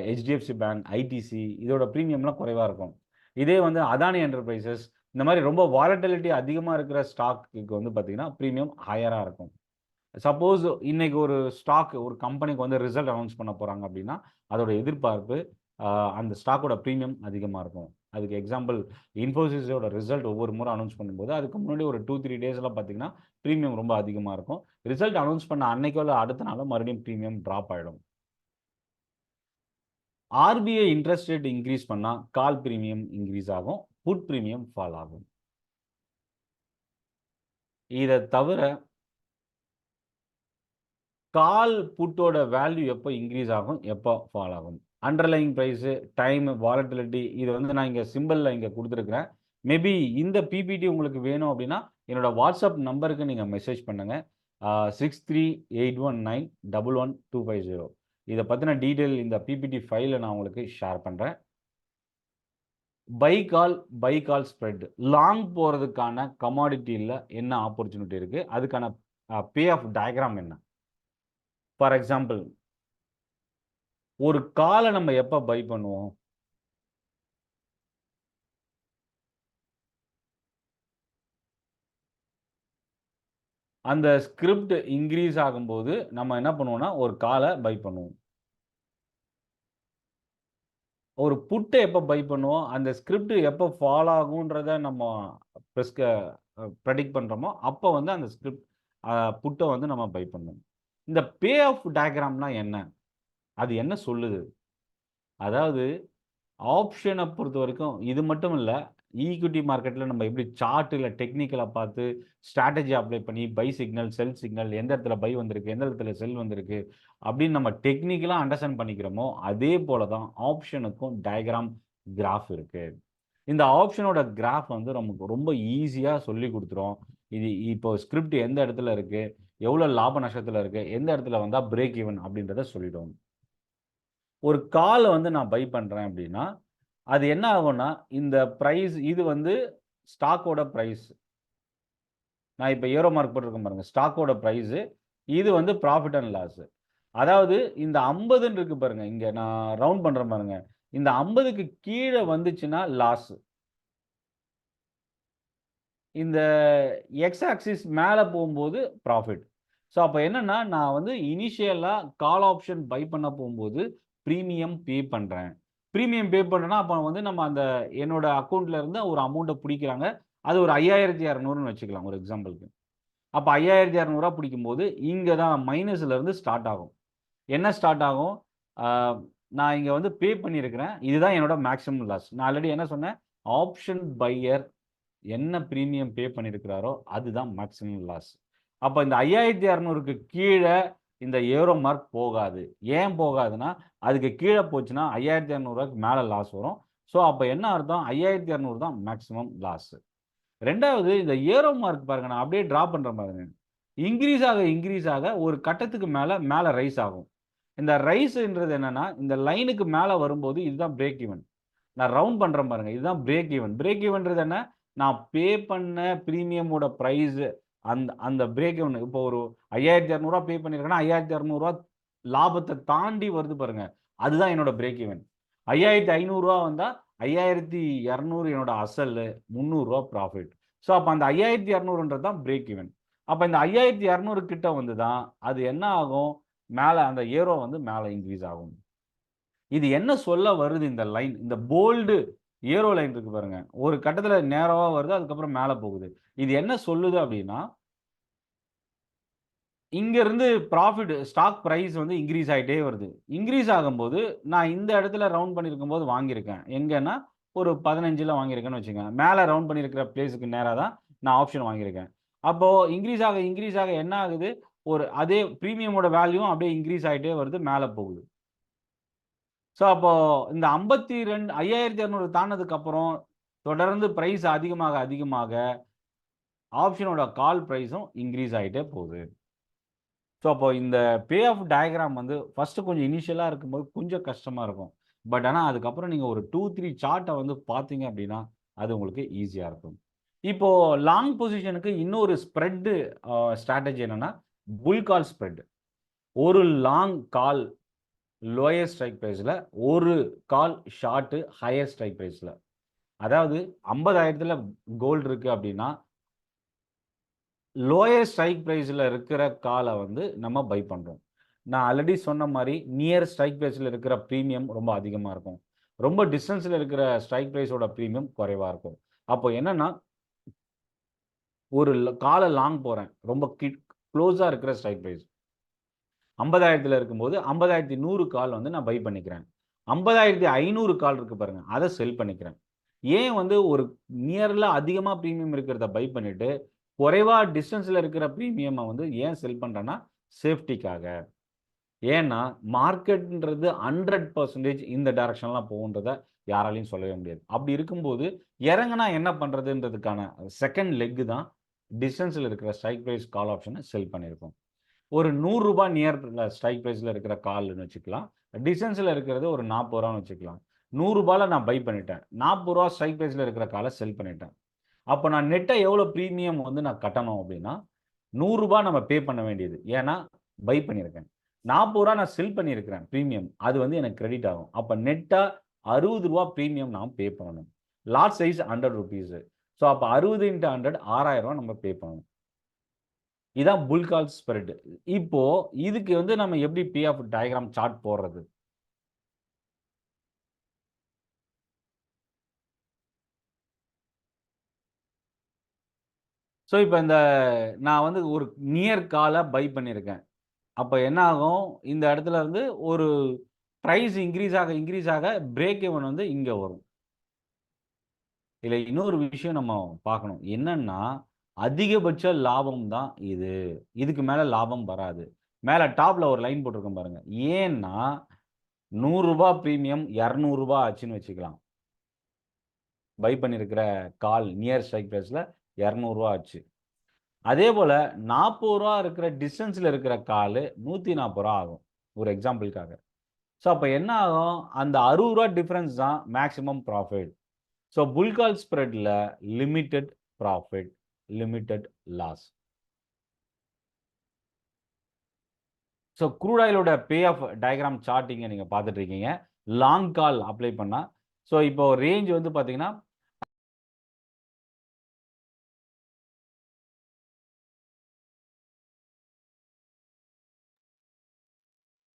A: ஹெச்டிஎஃப்சி பேங்க், ஐடிசி, இதோட ப்ரீமியம்லாம் குறைவாக இருக்கும். இதே வந்து அதானி என்டர்பிரைசஸ், இந்த மாதிரி ரொம்ப வாலட்டிலிட்டி அதிகமாக இருக்கிற ஸ்டாக்குக்கு வந்து பார்த்தீங்கன்னா ப்ரீமியம் ஹையராக இருக்கும். சப்போஸ் இன்னைக்கு ஒரு ஸ்டாக் ஒரு கம்பெனிக்கு வந்து ரிசல்ட் அனௌன்ஸ் பண்ண போகிறாங்க அப்படின்னா அதோட எதிர்பார்ப்பு அந்த ஸ்டாக்கோட ப்ரீமியம் அதிகமாக இருக்கும். அதுக்கு எக்ஸாம்பிள் இன்ஃபோசிஸோட ரிசல்ட் ஒவ்வொரு முறை அனௌன்ஸ் பண்ணும்போது அதுக்கு முன்னாடி ஒரு 2-3 டேஸ்லாம் பார்த்தீங்கன்னா ப்ரீமியம் ரொம்ப அதிகமாக இருக்கும். ரிசல்ட் அனௌன்ஸ் பண்ண அன்னைக்கோ இல்லை அடுத்த நாளோ மறுபடியும் ப்ரீமியம் ட்ராப் ஆகிடும். ஆர்பிஐ இன்ட்ரெஸ்ட் ரேட் இன்க்ரீஸ் பண்ணால் கால் ப்ரீமியம் இன்க்ரீஸ் ஆகும், புட் ப்ரீமியம் ஃபால் ஆகும். இதை தவிர கால் புட்டோட வேல்யூ எப்போ இன்க்ரீஸ் ஆகும், எப்போ ஃபால் ஆகும், அண்டர்லைங் ப்ரைஸு, டைம், வாலட்டிலிட்டி, இது வந்து நான் இங்கே சிம்பிளில் இங்கே கொடுத்துருக்குறேன். மேபி இந்த பிபிடி உங்களுக்கு வேணும் அப்படின்னா என்னோடய வாட்ஸ்அப் நம்பருக்கு நீங்கள் மெசேஜ் பண்ணுங்கள். 6381911250. இதை பற்றின டீட்டெயில் இந்த பிபிடி ஃபைலில் நான் உங்களுக்கு ஷேர் பண்ணுறேன். பை கால் ஸ்ப்ரெட், லாங் போகிறதுக்கான கமாடிட்டியில் என்ன ஆப்பர்ச்சுனிட்டி இருக்குது, அதுக்கான பே ஆஃப் டயக்ராம் என்ன. ஃபார் எக்ஸாம்பிள் ஒரு காலை நம்ம எப்போ பை பண்ணுவோம், அந்த ஸ்கிரிப்ட் இன்க்ரீஸ் ஆகும்போது நம்ம என்ன பண்ணுவோம்னா ஒரு காலை பை பண்ணுவோம். ஒரு புட்டை எப்போ பை பண்ணுவோம், அந்த ஸ்கிரிப்ட் எப்போ ஃபாலோ ஆகுன்றத நம்ம ப்ரெடிக்ட் பண்ணுறோமோ அப்போ வந்து அந்த ஸ்கிரிப்ட் புட்டை வந்து நம்ம பை பண்ணுவோம். இந்த பே ஆஃப் டயக்ராம்னா என்ன, அது என்ன சொல்லுது? அதாவது ஆப்ஷனை பொறுத்த வரைக்கும் இது மட்டும் இல்லை, ஈக்விட்டி மார்க்கெட்டில் நம்ம எப்படி சார்ட் இல்லை டெக்னிக்கலாக பார்த்து ஸ்ட்ராட்டஜி அப்ளை பண்ணி பை சிக்னல், செல் சிக்னல், எந்த இடத்துல பை வந்திருக்கு, எந்த இடத்துல செல் வந்திருக்கு அப்படின்னு நம்ம டெக்னிக்கலாக அண்டர்ஸ்டாண்ட் பண்ணிக்கிறோமோ அதே போல தான் ஆப்ஷனுக்கும் டயக்ராம் கிராஃப் இருக்குது. இந்த ஆப்ஷனோட கிராஃப் வந்து நமக்கு ரொம்ப ஈஸியாக சொல்லி கொடுத்துரும். இது இப்போ ஸ்கிரிப்ட் எந்த இடத்துல இருக்குது, எவ்வளோ லாப நஷ்டத்தில் இருக்குது, எந்த இடத்துல வந்தால் பிரேக் ஈவன் அப்படின்றத சொல்லிடும். ஒரு காலை வந்து நான் பை பண்ணுறேன் அப்படின்னா அது என்ன ஆகும்னா இந்த ப்ரைஸ், இது வந்து ஸ்டாக்கோட ப்ரைஸ், நான் இப்போ ஏரோ மார்க் போட்டிருக்கேன் பாருங்க, ஸ்டாக்கோட ப்ரைஸு, இது வந்து ப்ராஃபிட் அண்ட் லாஸு. அதாவது இந்த 50ன்னு இருக்கு பாருங்க, இங்க நான் ரவுண்ட் பண்றேன் பாருங்க. இந்த 50க்கு கீழ வந்துச்சுன்னா லாஸ். இந்த எக்ஸ் ஆக்சிஸ் மேல போம்போது ப்ராஃபிட். ஸோ அப்ப என்னன்னா, நான் வந்து இனிஷியலா கால் ஆப்ஷன் பை பண்ண போம்போது பிரீமியம் பே பண்றேன். பிரீமியம் பே பண்றேன்னா, அப்ப வந்து நம்ம அந்த என்னோட அக்கவுண்ட்ல இருந்து ஒரு அமௌண்ட்ட புடிக்கிறாங்க. அது ஒரு 5200ன்னு வச்சுக்கலாம் ஒரு எக்ஸாம்பிள்க்கு. அப்ப 5200 பிடிக்கும்போது, இங்க தான் மைனஸ்ல இருந்து ஸ்டார்ட் ஆகும். என்ன ஸ்டார்ட் ஆகும்? ஆ நான் இங்க வந்து பே பண்ணியிருக்கிறேன். இதுதான் என்னோட மேக்ஸிமம் லாஸ். நான் ஆல்ரெடி என்ன சொன்னேன்? ஆப்ஷன் பையர் என்ன பிரீமியம் பே பண்ணியிருக்கிறாரோ, அதுதான் மேக்ஸிமம் லாஸ். அப்ப இந்த 5600க்கு கீழ இந்த ஏரோ மார்க் போகாது. ஏன் போகாதுன்னா, அதுக்கு கீழ போச்சுன்னா 5600க்கு மேல லாஸ் வரும். ஸோ அப்ப என்ன அர்த்தம்? 5600 தான் மேக்ஸிமம் லாஸ். 2வது இந்த ஏரோ மார்க் பாருங்க, நான் அப்படியே டிரா பண்றேன் பாருங்க. இன்கிரீஸ் ஆக ஒரு கட்டத்துக்கு மேல மேல ரைஸ் ஆகும். இந்த ரைஸ்ன்றது என்னன்னா, இந்த லைனுக்கு மேல வரும்போது இதுதான் பிரேக் ஈவன். நான் ரவுண்ட் பண்றேன் பாருங்க. இதுதான் பிரேக் ஈவன். பிரேக் ஈவன்றது என்ன? நான் பே பண்ண பிரீமியமோட பிரைஸ் அந்த அந்த பிரேக் ஈவன் இப்போ ஒரு ரூ. 5200 பே பண்ணியிருக்கேன்னா, ரூ. 5600 லாபத்த தாண்டி வருது பாருங்க. அதுதான் என்னோட பிரேக் ஈவன். ரூ. 5500 வந்தா 5200 என்னோட அசலு, ரூ. 300 ப்ராஃபிட். ஸோ அப்ப அந்த 5200ன்றது தான் பிரேக் ஈவன். அப்ப இந்த 5200 கிட்ட வந்து தான் அது என்ன ஆகும்? மேல அந்த ஏரோ வந்து மேல இன்கிரீஸ் ஆகும். இது என்ன சொல்ல வருது இந்த லைன்? இந்த போல்டு ஏரோ லைன் இருக்கு பாருங்க. ஒரு கட்டத்தில நேராவா வருது. அதுக்கப்புறம் மேல போகுது. இது என்ன சொல்லுது அப்டின்னா, இங்க இருந்து ப்ராஃபிட் ஸ்டாக் பிரைஸ் வந்து இன்கிரீஸ் ஆயிட்டே வருது. இன்கிரீஸ் ஆகும்போது, நான் இந்த இடத்துல ரவுண்ட் பண்ணியிருக்கும்போது வாங்கியிருக்கேன். எங்கன்னா, ஒரு 15ல வாங்கியிருக்கேன்னு வச்சுக்கங்க. மேல ரவுண்ட் பண்ணியிருக்கிற பிளேஸ்க்கு நேரா தான் நான் ஆப்ஷன் வாங்கியிருக்கேன். அப்போ இன்கிரீஸ் ஆக என்ன ஆகுது? ஒரு அதே பிரீமியமோட வேல்யூவும் அப்படியே இன்கிரீஸ் ஆயிட்டே வருது. மேல போகுது. ஸோ, அப்போ இந்த 52 5200 தாண்டுனதுக்கு அப்புறம், தொடர்ந்து பிரைஸ் அதிகமாக ஆப்ஷனோட கால் பிரைஸும் இன்கிரீஸ் ஆயிட்டே போகுது. ஸோ, அப்போ இந்த பே ஆஃப் டயகிராம் வந்து ஃபர்ஸ்ட்டு கொஞ்சம் இனிஷியலா இருக்கும்போது கொஞ்சம் கஷ்டமா இருக்கும். பட் ஆனா, அதுக்கப்புறம் நீங்க ஒரு 2, 3 சார்ட்ட வந்து பார்த்தீங்க அப்படின்னா, அது உங்களுக்கு ஈஸியா இருக்கும். இப்போ லாங் பொசிஷனுக்கு இன்னொரு ஸ்ப்ரெட் ஸ்ட்ராட்டஜி என்னன்னா, புல் கால் ஸ்ப்ரெட். ஒரு லாங் கால் லோயர் ஸ்ட்ரைக் பிரைஸ்ல, ஒரு கால் ஷார்ட் ஹையர் ஸ்ட்ரைக் பிரைஸ்ல. அதாவது 50,000த்துல கோல்ட் இருக்கு அப்படின்னா, லோயர் ஸ்ட்ரைக் பிரைஸ்ல இருக்கிற கால வந்து நம்ம பை பண்றோம். நான் ஆல்ரெடி சொன்ன மாரி நியர் ஸ்ட்ரைக் பிரைஸ்ல இருக்கிற பிரீமியம் ரொம்ப அதிகமா இருக்கும். ரொம்ப டிஸ்டன்ஸ்ல இருக்கிற ஸ்ட்ரைக் பிரைஸோட பிரீமியம் குறைவா இருக்கும். அப்போ என்னன்னா, ஒரு கால லாங் போறேன். ரொம்ப குளோஸா இருக்கிற ஸ்ட்ரைக் பிரைஸ். 50,000த்துல இருக்கும்போது 50,100 கால் வந்து நான் பை பண்ணிக்கிறேன். 50,500 கால் இருக்கு பாருங்க. அத செல் பண்ணிக்கிறேன். ஏன் வந்து ஒரு நியர்ல அதிகமா பிரீமியம் இருக்கிறத பை பண்ணிட்டு, குறைவா டிஸ்டன்ஸ்ல இருக்கிற பிரீமியம வந்து ஏன் செல் பண்றேன்னா, சேஃப்டிக்காக. ஏன்னா, மார்க்கெட்ன்றது 100% இந்த டைரக்ஷன்லாம் போகுன்றத யாராலயும் சொல்லவே முடியாது. அப்படி இருக்கும்போது, இறங்குனா என்ன பண்றதுன்றதுக்கான செகண்ட் லெக் தான் டிஸ்டன்ஸ்ல இருக்கிற ஸ்ட்ரைக் பிரைஸ் கால் ஆப்ஷன செல் பண்ணியிருக்கோம். ஒரு ரூ. 100 நியர் ஸ்ட்ரைக் பிரைஸ்ல இருக்கிற கால்ன்னு வச்சுக்கலாம். டிஸ்டன்ஸ்ல இருக்கிறது ஒரு ரூ. 40ன்னு வச்சுக்கலாம். ரூ. 100ல நான் பை பண்ணிட்டேன். ரூ. 40 ஸ்ட்ரைக் பிரைஸ்ல இருக்கிற கால செல் பண்ணிட்டேன். அப்ப நான் நெட்டா எவ்வளோ பிரீமியம் வந்து நான் கட்டணும் அப்படின்னா, ரூ. 100 நம்ம பே பண்ண வேண்டியது. ஏன்னா, பை பண்ணியிருக்கேன். ரூ. 40 நான் செல் பண்ணியிருக்கிறேன் பிரீமியம். அது வந்து எனக்கு கிரெடிட் ஆகும். அப்ப நெட்டா ரூ. 60 பிரீமியம் நான் பே பண்ணணும். லாட் சைஸ் ரூ. 100. ஸோ அப்ப 60 × 100 ரூ. 6,000 நம்ம பே பண்ணணும். இதான் புல் கால் ஸ்ப்ரெட். இப்போ இதுக்கு வந்து நம்ம எப்படி பே ஆஃப் டயகிராம் சார்ட் போடுறது? ஸோ இப்ப இந்த நான் வந்து ஒரு நியர் கால பை பண்ணியிருக்கேன். அப்ப என்ன ஆகும்? இந்த இடத்துல இருந்து ஒரு பிரைஸ் இன்கிரீஸ் ஆக பிரேக் ஈவன் வந்து இங்க வரும். இதுல இன்னொரு விஷயம் நம்ம பார்க்கணும். என்னன்னா, அதிகபட்ச லாபம் தான் இது. இதுக்கு மேல லாபம் வராது. மேல டாப்ல ஒரு லைன் போட்டிருக்கேன் பாருங்க. ஏன்னா, ரூ. 100 பிரீமியம் ரூ. 200 ஆச்சுன்னு வச்சுக்கலாம். பை பண்ணியிருக்கிற கால் நியர் ஸ்ட்ரைக் பிரைஸ்ல ரூ. 200 ஆச்சு. அதேபோல ரூ. 40 இருக்கிற டிஸ்டன்ஸ்ல இருக்கிற காலு ரூ. 140 ஆகும். ஒரு எக்ஸாம்பிள்க்காக. ஸோ அப்ப என்ன ஆகும்? அந்த ரூ. 60 டிஃபரன்ஸ் தான் maximum profit. So bull call ஸ்ப்ரெட்ல limited profit. Limited loss. So crude ஆயிலோட பே ஆஃப் டயக்ராம் சார்ட்டிங்க நீங்கள் பார்த்துட்டு இருக்கீங்க. லாங் கால் அப்ளை பண்ணால், ஸோ இப்போ ரேஞ்ச் வந்து பார்த்தீங்கன்னா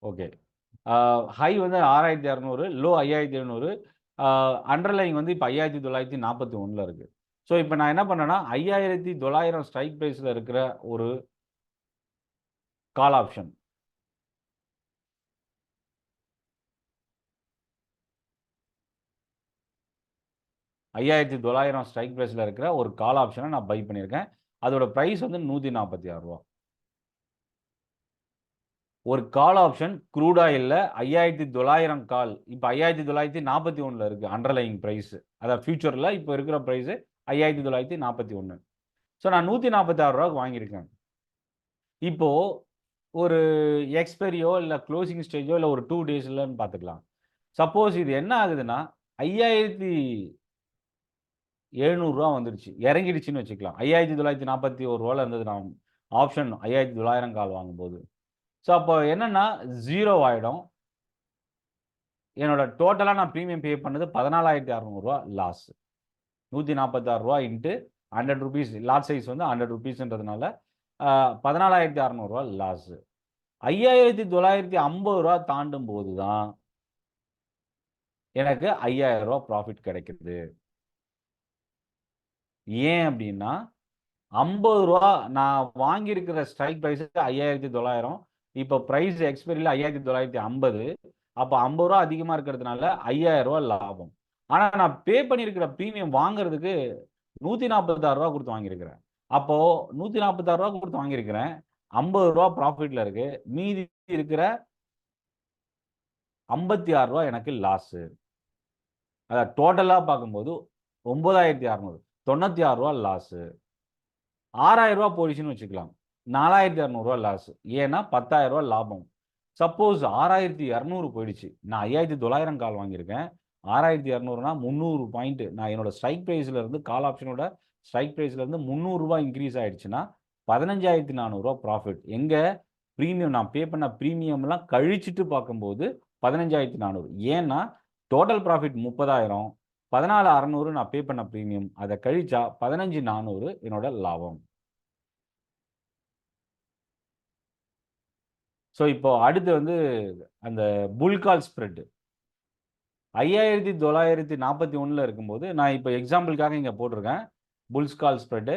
A: ஓகே, ஹை வந்து 6200, லோ 5700, அண்டர்லைங் வந்து இப்போ 5941 இருக்குது. ஸோ இப்போ நான் என்ன பண்ணேன்னா 5900 ஸ்ட்ரைக் ப்ரைஸில் இருக்கிற ஒரு கால் ஆப்ஷன், $5900 ஸ்ட்ரைக் ப்ரைஸில் இருக்கிற ஒரு கால் ஆப்ஷனை நான் பை பண்ணியிருக்கேன். அதோட ப்ரைஸ் வந்து 146 ரூபா. ஒரு கால் ஆப்ஷன் க்ரூட் ஆயிலில் 5900 கால், இப்போ 5941 இருக்குது அண்டர்லைங் ப்ரைஸ். அதாவது ஃபியூச்சரில் இப்போ இருக்கிற ப்ரைஸு 5941. ஸோ நான் 146 ரூபாய்க்கு வாங்கியிருக்கேன். இப்போது ஒரு எக்ஸ்பைரியோ இல்லை க்ளோசிங் ஸ்டேஜோ இல்லை ஒரு 2 டேஸ்லன்னு பார்த்துக்கலாம். சப்போஸ் இது என்ன ஆகுதுன்னா 5700 வந்துடுச்சு, இறங்கிடுச்சுன்னு வச்சுக்கலாம். 5941 இருந்தது நான் ஆப்ஷன் 5900 கால் வாங்கும்போது. ஸோ அப்போ என்னன்னா 0 ஆகிடும். என்னோட டோட்டலாக நான் ப்ரீமியம் பே பண்ணது 14600 லாஸ். 146 ரூபா இன்ட்டு 100 ருபீஸ், லாட் சைஸ் வந்து 100 ருபீஸ்ன்றதுனால 14600 லாஸ். 5950 தாண்டும் போது தான் எனக்கு 5000 ப்ராஃபிட் கிடைக்குது. ஏன் அப்படின்னா 50 நான் வாங்கியிருக்கிற ஸ்ட்ரைக் ப்ரைஸ் 5900, இப்போ ப்ரைஸ் எக்ஸ்பைரியில் 5950, அப்போ 50 அதிகமாக இருக்கிறதுனால 5000 லாபம். ஆனால் நான் பே பண்ணியிருக்கிற ப்ரீமியம் வாங்குறதுக்கு 146 கொடுத்து வாங்கியிருக்கிறேன். அப்போது 146 கொடுத்து வாங்கியிருக்கிறேன், 50 ப்ராஃபிட்டில் இருக்குது, மீதி இருக்கிற 56 எனக்கு லாஸு. அதாவது டோட்டலாக பார்க்கும்போது 9600, 96 லாஸு. 6000 போயிடுச்சுன்னு வச்சுக்கலாம், 4200 லாஸ். ஏன்னா 10000 லாபம். சப்போஸ் 6200 போயிடுச்சு, நான் 5900 கால் வாங்கியிருக்கேன், 6200னா 300 பாயிண்ட் நான் என்னோட ஸ்ட்ரைக் ப்ரைஸில் இருந்து, கால் ஆப்ஷனோட ஸ்ட்ரைக் ப்ரைஸில் இருந்து 300 இன்க்ரீஸ் ஆகிடுச்சுன்னா 15400 ப்ராஃபிட். எங்கே ப்ரீமியம் நான் பே பண்ண ப்ரீமியம்லாம் கழிச்சிட்டு பார்க்கும்போது 15400. ஏன்னா டோட்டல் ப்ராஃபிட் 30000, 14600 நான் பே பண்ண ப்ரீமியம், அதை கழிச்சா 15400 என்னோட லாபம். ஸோ இப்போ அடுத்து வந்து அந்த புல்கால் ஸ்ப்ரெட் 5941 இருக்கும்போது, நான் இப்போ எக்ஸாம்பிளுக்காக இங்கே போட்டிருக்கேன் புல்ஸ் கால் ஸ்ப்ரெட்டு.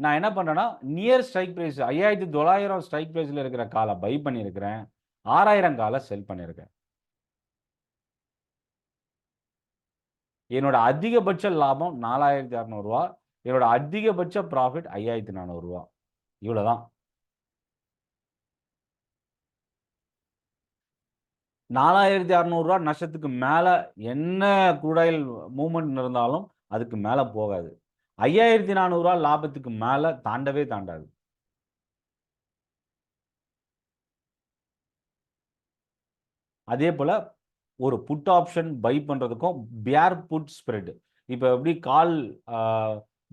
A: நான் என்ன பண்ணுறேன்னா நியர் ஸ்ட்ரைக் ப்ரைஸ் 5900 ஸ்ட்ரைக் ப்ரைஸில் இருக்கிற காலை பை பண்ணியிருக்கிறேன், 6000 காலை செல் பண்ணியிருக்கேன். என்னோட அதிகபட்ச லாபம் 4600, என்னோட அதிகபட்ச ப்ராஃபிட் 5400. இவ்வளோதான். 4600 நஷ்டத்துக்கு மேலே என்ன க்ரூட் ஆயில் மூவ்மெண்ட் இருந்தாலும் அதுக்கு மேலே போகாது. 5400 லாபத்துக்கு மேலே தாண்டவே தாண்டாது. அதே போல் ஒரு புட் ஆப்ஷன் பை பண்ணுறதுக்கும் பேர் புட் ஸ்ப்ரெட், இப்போ எப்படி கால்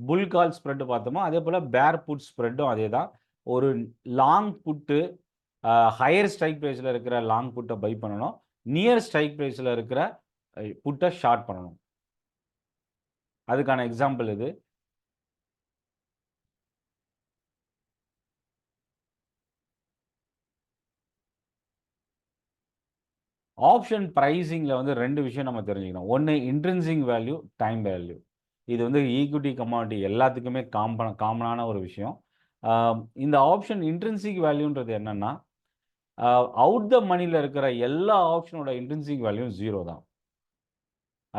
A: புல் கால் ஸ்ப்ரெட் பார்த்தோமோ அதே போல் பேர் புட் ஸ்ப்ரெட்டும் அதே தான். ஒரு லாங் புட்டு ஹையர் ஸ்ட்ரைக் ப்ரைஸில் இருக்கிற லாங் புட்டை பை பண்ணணும், நியர் ஸ்ட்ரைக் ப்ரைஸில் இருக்கிற புட்டை ஷார்ட் பண்ணணும். அதுக்கான எக்ஸாம்பிள் இது. ஆப்ஷன் ப்ரைஸிங்கில் வந்து 2 விஷயம் நம்ம தெரிஞ்சுக்கணும். ஒன்று இன்ட்ரின்சிக் வேல்யூ, டைம் வேல்யூ. இது வந்து ஈக்விட்டி கமாடிட்டி எல்லாத்துக்குமே காமனான ஒரு விஷயம். இந்த ஆப்ஷன் இன்ட்ரின்சிக் வேல்யூன்றது என்னென்னா, அவுட் த மணியில் இருக்கிற எல்லா ஆப்ஷனோட இன்ட்ரின்சிக் வேல்யூ 0 தான்.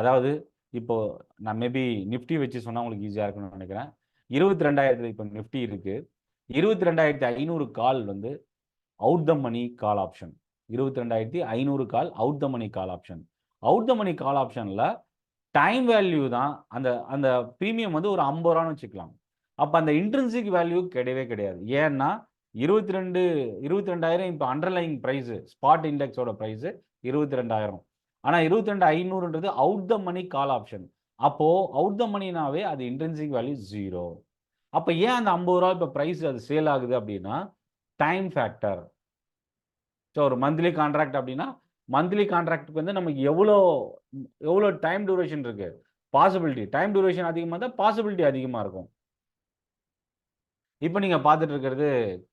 A: அதாவது இப்போது நான் மேபி நிஃப்டி வச்சு சொன்னால் உங்களுக்கு ஈஸியாக இருக்குன்னு நினைக்கிறேன். 22,000 இப்போ நிஃப்டி இருக்குது, 22,500 கால் வந்து out the money call option. 22,500 call out the money call option. Out the money call ஆப்ஷனில் டைம் வேல்யூ தான் அந்த அந்த ப்ரீமியம் வந்து ஒரு 50 வச்சுக்கலாம். அப்போ அந்த இன்ட்ரின்சிக் வேல்யூ கிடையவே கிடையாது. ஏன்னா 22,000 இப்போ அண்டர்லைங் ப்ரைஸு, ஸ்பாட் இண்டெக்ஸோட ப்ரைஸு 22,000. ஆனால் 22,500ன்றது out the money call option. அப்போது அவுட் த மணினாவே அது இன்ட்ரின்சிக் வேல்யூ 0. அப்போ ஏன் அந்த 50 ரூபா இப்போ ப்ரைஸ் அது சேல் ஆகுது அப்படின்னா டைம் ஃபேக்டர். ஸோ ஒரு மந்த்லி கான்ட்ராக்ட் அப்படின்னா மந்த்லி கான்ட்ராக்ட்டுக்கு வந்து நமக்கு எவ்வளோ எவ்வளோ டைம் டியூரேஷன் இருக்கு, பாசிபிலிட்டி டைம் டியூரேஷன் அதிகமாக இருந்தால் பாசிபிலிட்டி அதிகமாக இருக்கும். இப்போ நீங்கள் பார்த்துட்டு இருக்கிறது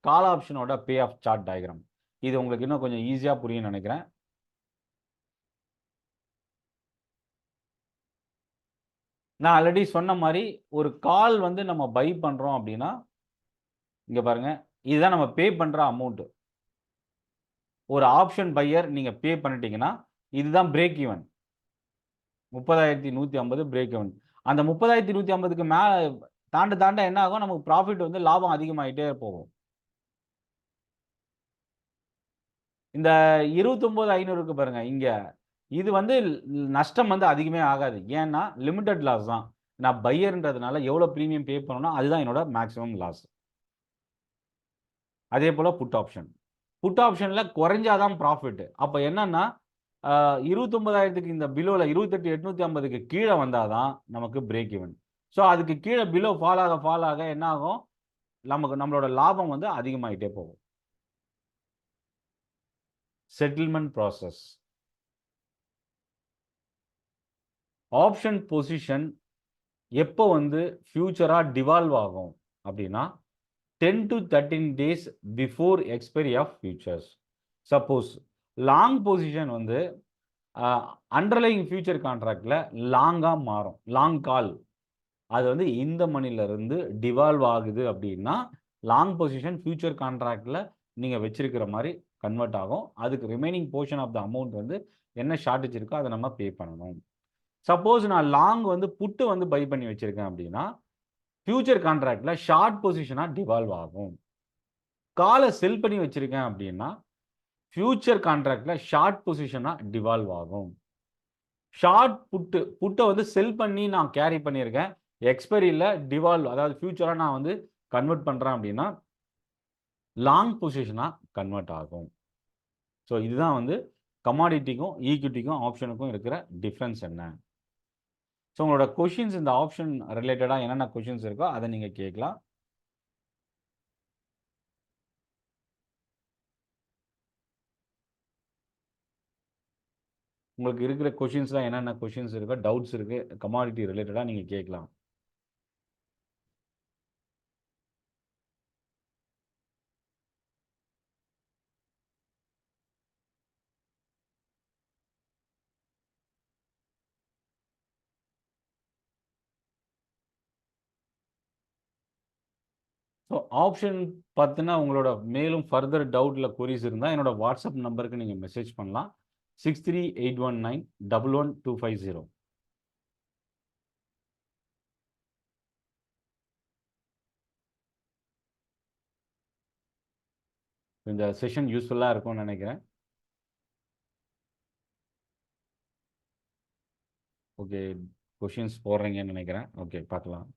A: கால் ஆப்ஷனோட பே ஆஃப் சார்ட் டயக்ராம். இது உங்களுக்கு இன்னும் கொஞ்சம் ஈஸியாக புரியும்னு நினைக்கிறேன். நான் ஆல்ரெடி சொன்ன மாதிரி ஒரு கால் வந்து நம்ம பை பண்ணுறோம் அப்படின்னா இங்கே பாருங்க, இதுதான் நம்ம பே பண்ணுற அமௌண்ட்டு. ஒரு ஆப்ஷன் பையர் நீங்கள் பே பண்ணிட்டீங்கன்னா இதுதான் பிரேக் ஈவன். 30,150 break even. அந்த 30,150க்கு மேலே தாண்ட என்ன ஆகும், நமக்கு ப்ராஃபிட் வந்து லாபம் அதிகமாகிட்டே போகும். இந்த 29,500க்கு பாருங்க இங்க இது வந்து நஷ்டம் வந்து அதிகமே ஆகாது. ஏன்னா லிமிடெட் லாஸ் தான். நான் பையர்ன்றதுனால எவ்வளோ பிரீமியம் பே பண்ணணும் அதுதான் என்னோட மேக்ஸிமம் லாஸ். அதே போல புட் ஆப்ஷன். புட் ஆப்ஷன்ல குறைஞ்சாதான் ப்ராஃபிட். அப்போ என்னன்னா 29,000க்கு இந்த பிலோல 28,850க்கு கீழே வந்தாதான் நமக்கு பிரேக் ஈவன். ஸோ அதுக்கு கீழே பிலோ ஃபால் ஆக என்ன ஆகும், நம்மளோட லாபம் வந்து அதிகமாகிட்டே போகும். Settlement process. ஆப்ஷன் பொசிஷன் எப்போ வந்து ஃபியூச்சராக டிவால்வ் ஆகும் அப்படின்னா 10 to 13 days before expiry of futures. Suppose long position வந்து அண்டர்லைங் ஃபியூச்சர் கான்ட்ராக்டில் லாங்காக மாறும், லாங் கால் அது வந்து இந்த மணிலேருந்து டிவால்வ் ஆகுது அப்படின்னா லாங் பொசிஷன் ஃபியூச்சர் கான்ட்ராக்டில் நீங்கள் வச்சிருக்கிற மாதிரி கன்வெர்ட் ஆகும். அதுக்கு remaining portion of the amount வந்து என்ன ஷார்ட்டேஜ் இருக்கோ அதை நம்ம பே பண்ணணும். சப்போஸ் நான் லாங் வந்து புட்டு வந்து பை பண்ணி வச்சிருக்கேன் அப்படின்னா ஃபியூச்சர் கான்ட்ராக்டில் ஷார்ட் பொசிஷனாக டிவால்வ் ஆகும். காலை செல் பண்ணி வச்சிருக்கேன் அப்படின்னா ஃபியூச்சர் கான்ட்ராக்டில் ஷார்ட் பொசிஷனாக டிவால்வ் ஆகும். ஷார்ட் புட்டை வந்து செல் பண்ணி நான் கேரி பண்ணியிருக்கேன், எக்ஸ்பைரியில் டிவால்வ் அதாவது ஃபியூச்சராக நான் வந்து கன்வெர்ட் பண்ணுறேன் அப்படின்னா லாங் பொசிஷனாக கன்வெர்ட் ஆகும். ஸோ இதுதான் வந்து கமாடிட்டிக்கும் ஈக்விட்டிக்கும் ஆப்ஷனுக்கும் இருக்கிற டிஃப்ரென்ஸ் என்ன. ஸோ உங்களோட கொஷின்ஸ் இந்த ஆப்ஷன் ரிலேட்டடாக என்னென்ன கொஷின்ஸ் இருக்கோ அதை நீங்கள் கேட்கலாம். உங்களுக்கு இருக்கிற கொஷின்ஸ்லாம் என்னென்ன கொஷின்ஸ் இருக்கோ, டவுட்ஸ் இருக்குது கமாடிட்டி ரிலேட்டடாக நீங்கள் கேட்கலாம். ஸோ ஆப்ஷன் பார்த்தினா உங்களோட மேலும் ஃபர்தர் டவுட்டில் கொரிஸ் இருந்தால் என்னோட வாட்ஸ்அப் நம்பருக்கு நீங்கள் மெசேஜ் பண்ணலாம். 6381911250. இந்த செஷன் யூஸ்ஃபுல்லாக இருக்கும்னு நினைக்கிறேன். ஓகே, கொஷின்ஸ் போடுறீங்கன்னு நினைக்கிறேன். ஓகே, பார்க்கலாம்.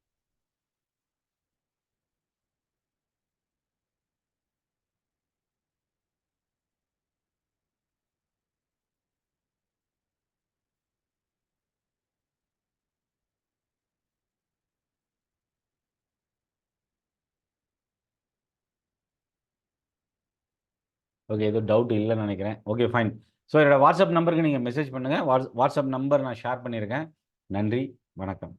A: ஓகே, எதுவும் டவுட் இல்லைன்னு நினைக்கிறேன். Okay, fine. ஸோ என்னோட வாட்ஸ்அப் நம்பருக்கு நீங்கள் மெசேஜ் பண்ணுங்கள். வாட்ஸ்அப் நம்பர் நான் ஷேர் பண்ணியிருக்கேன். நன்றி, வணக்கம்.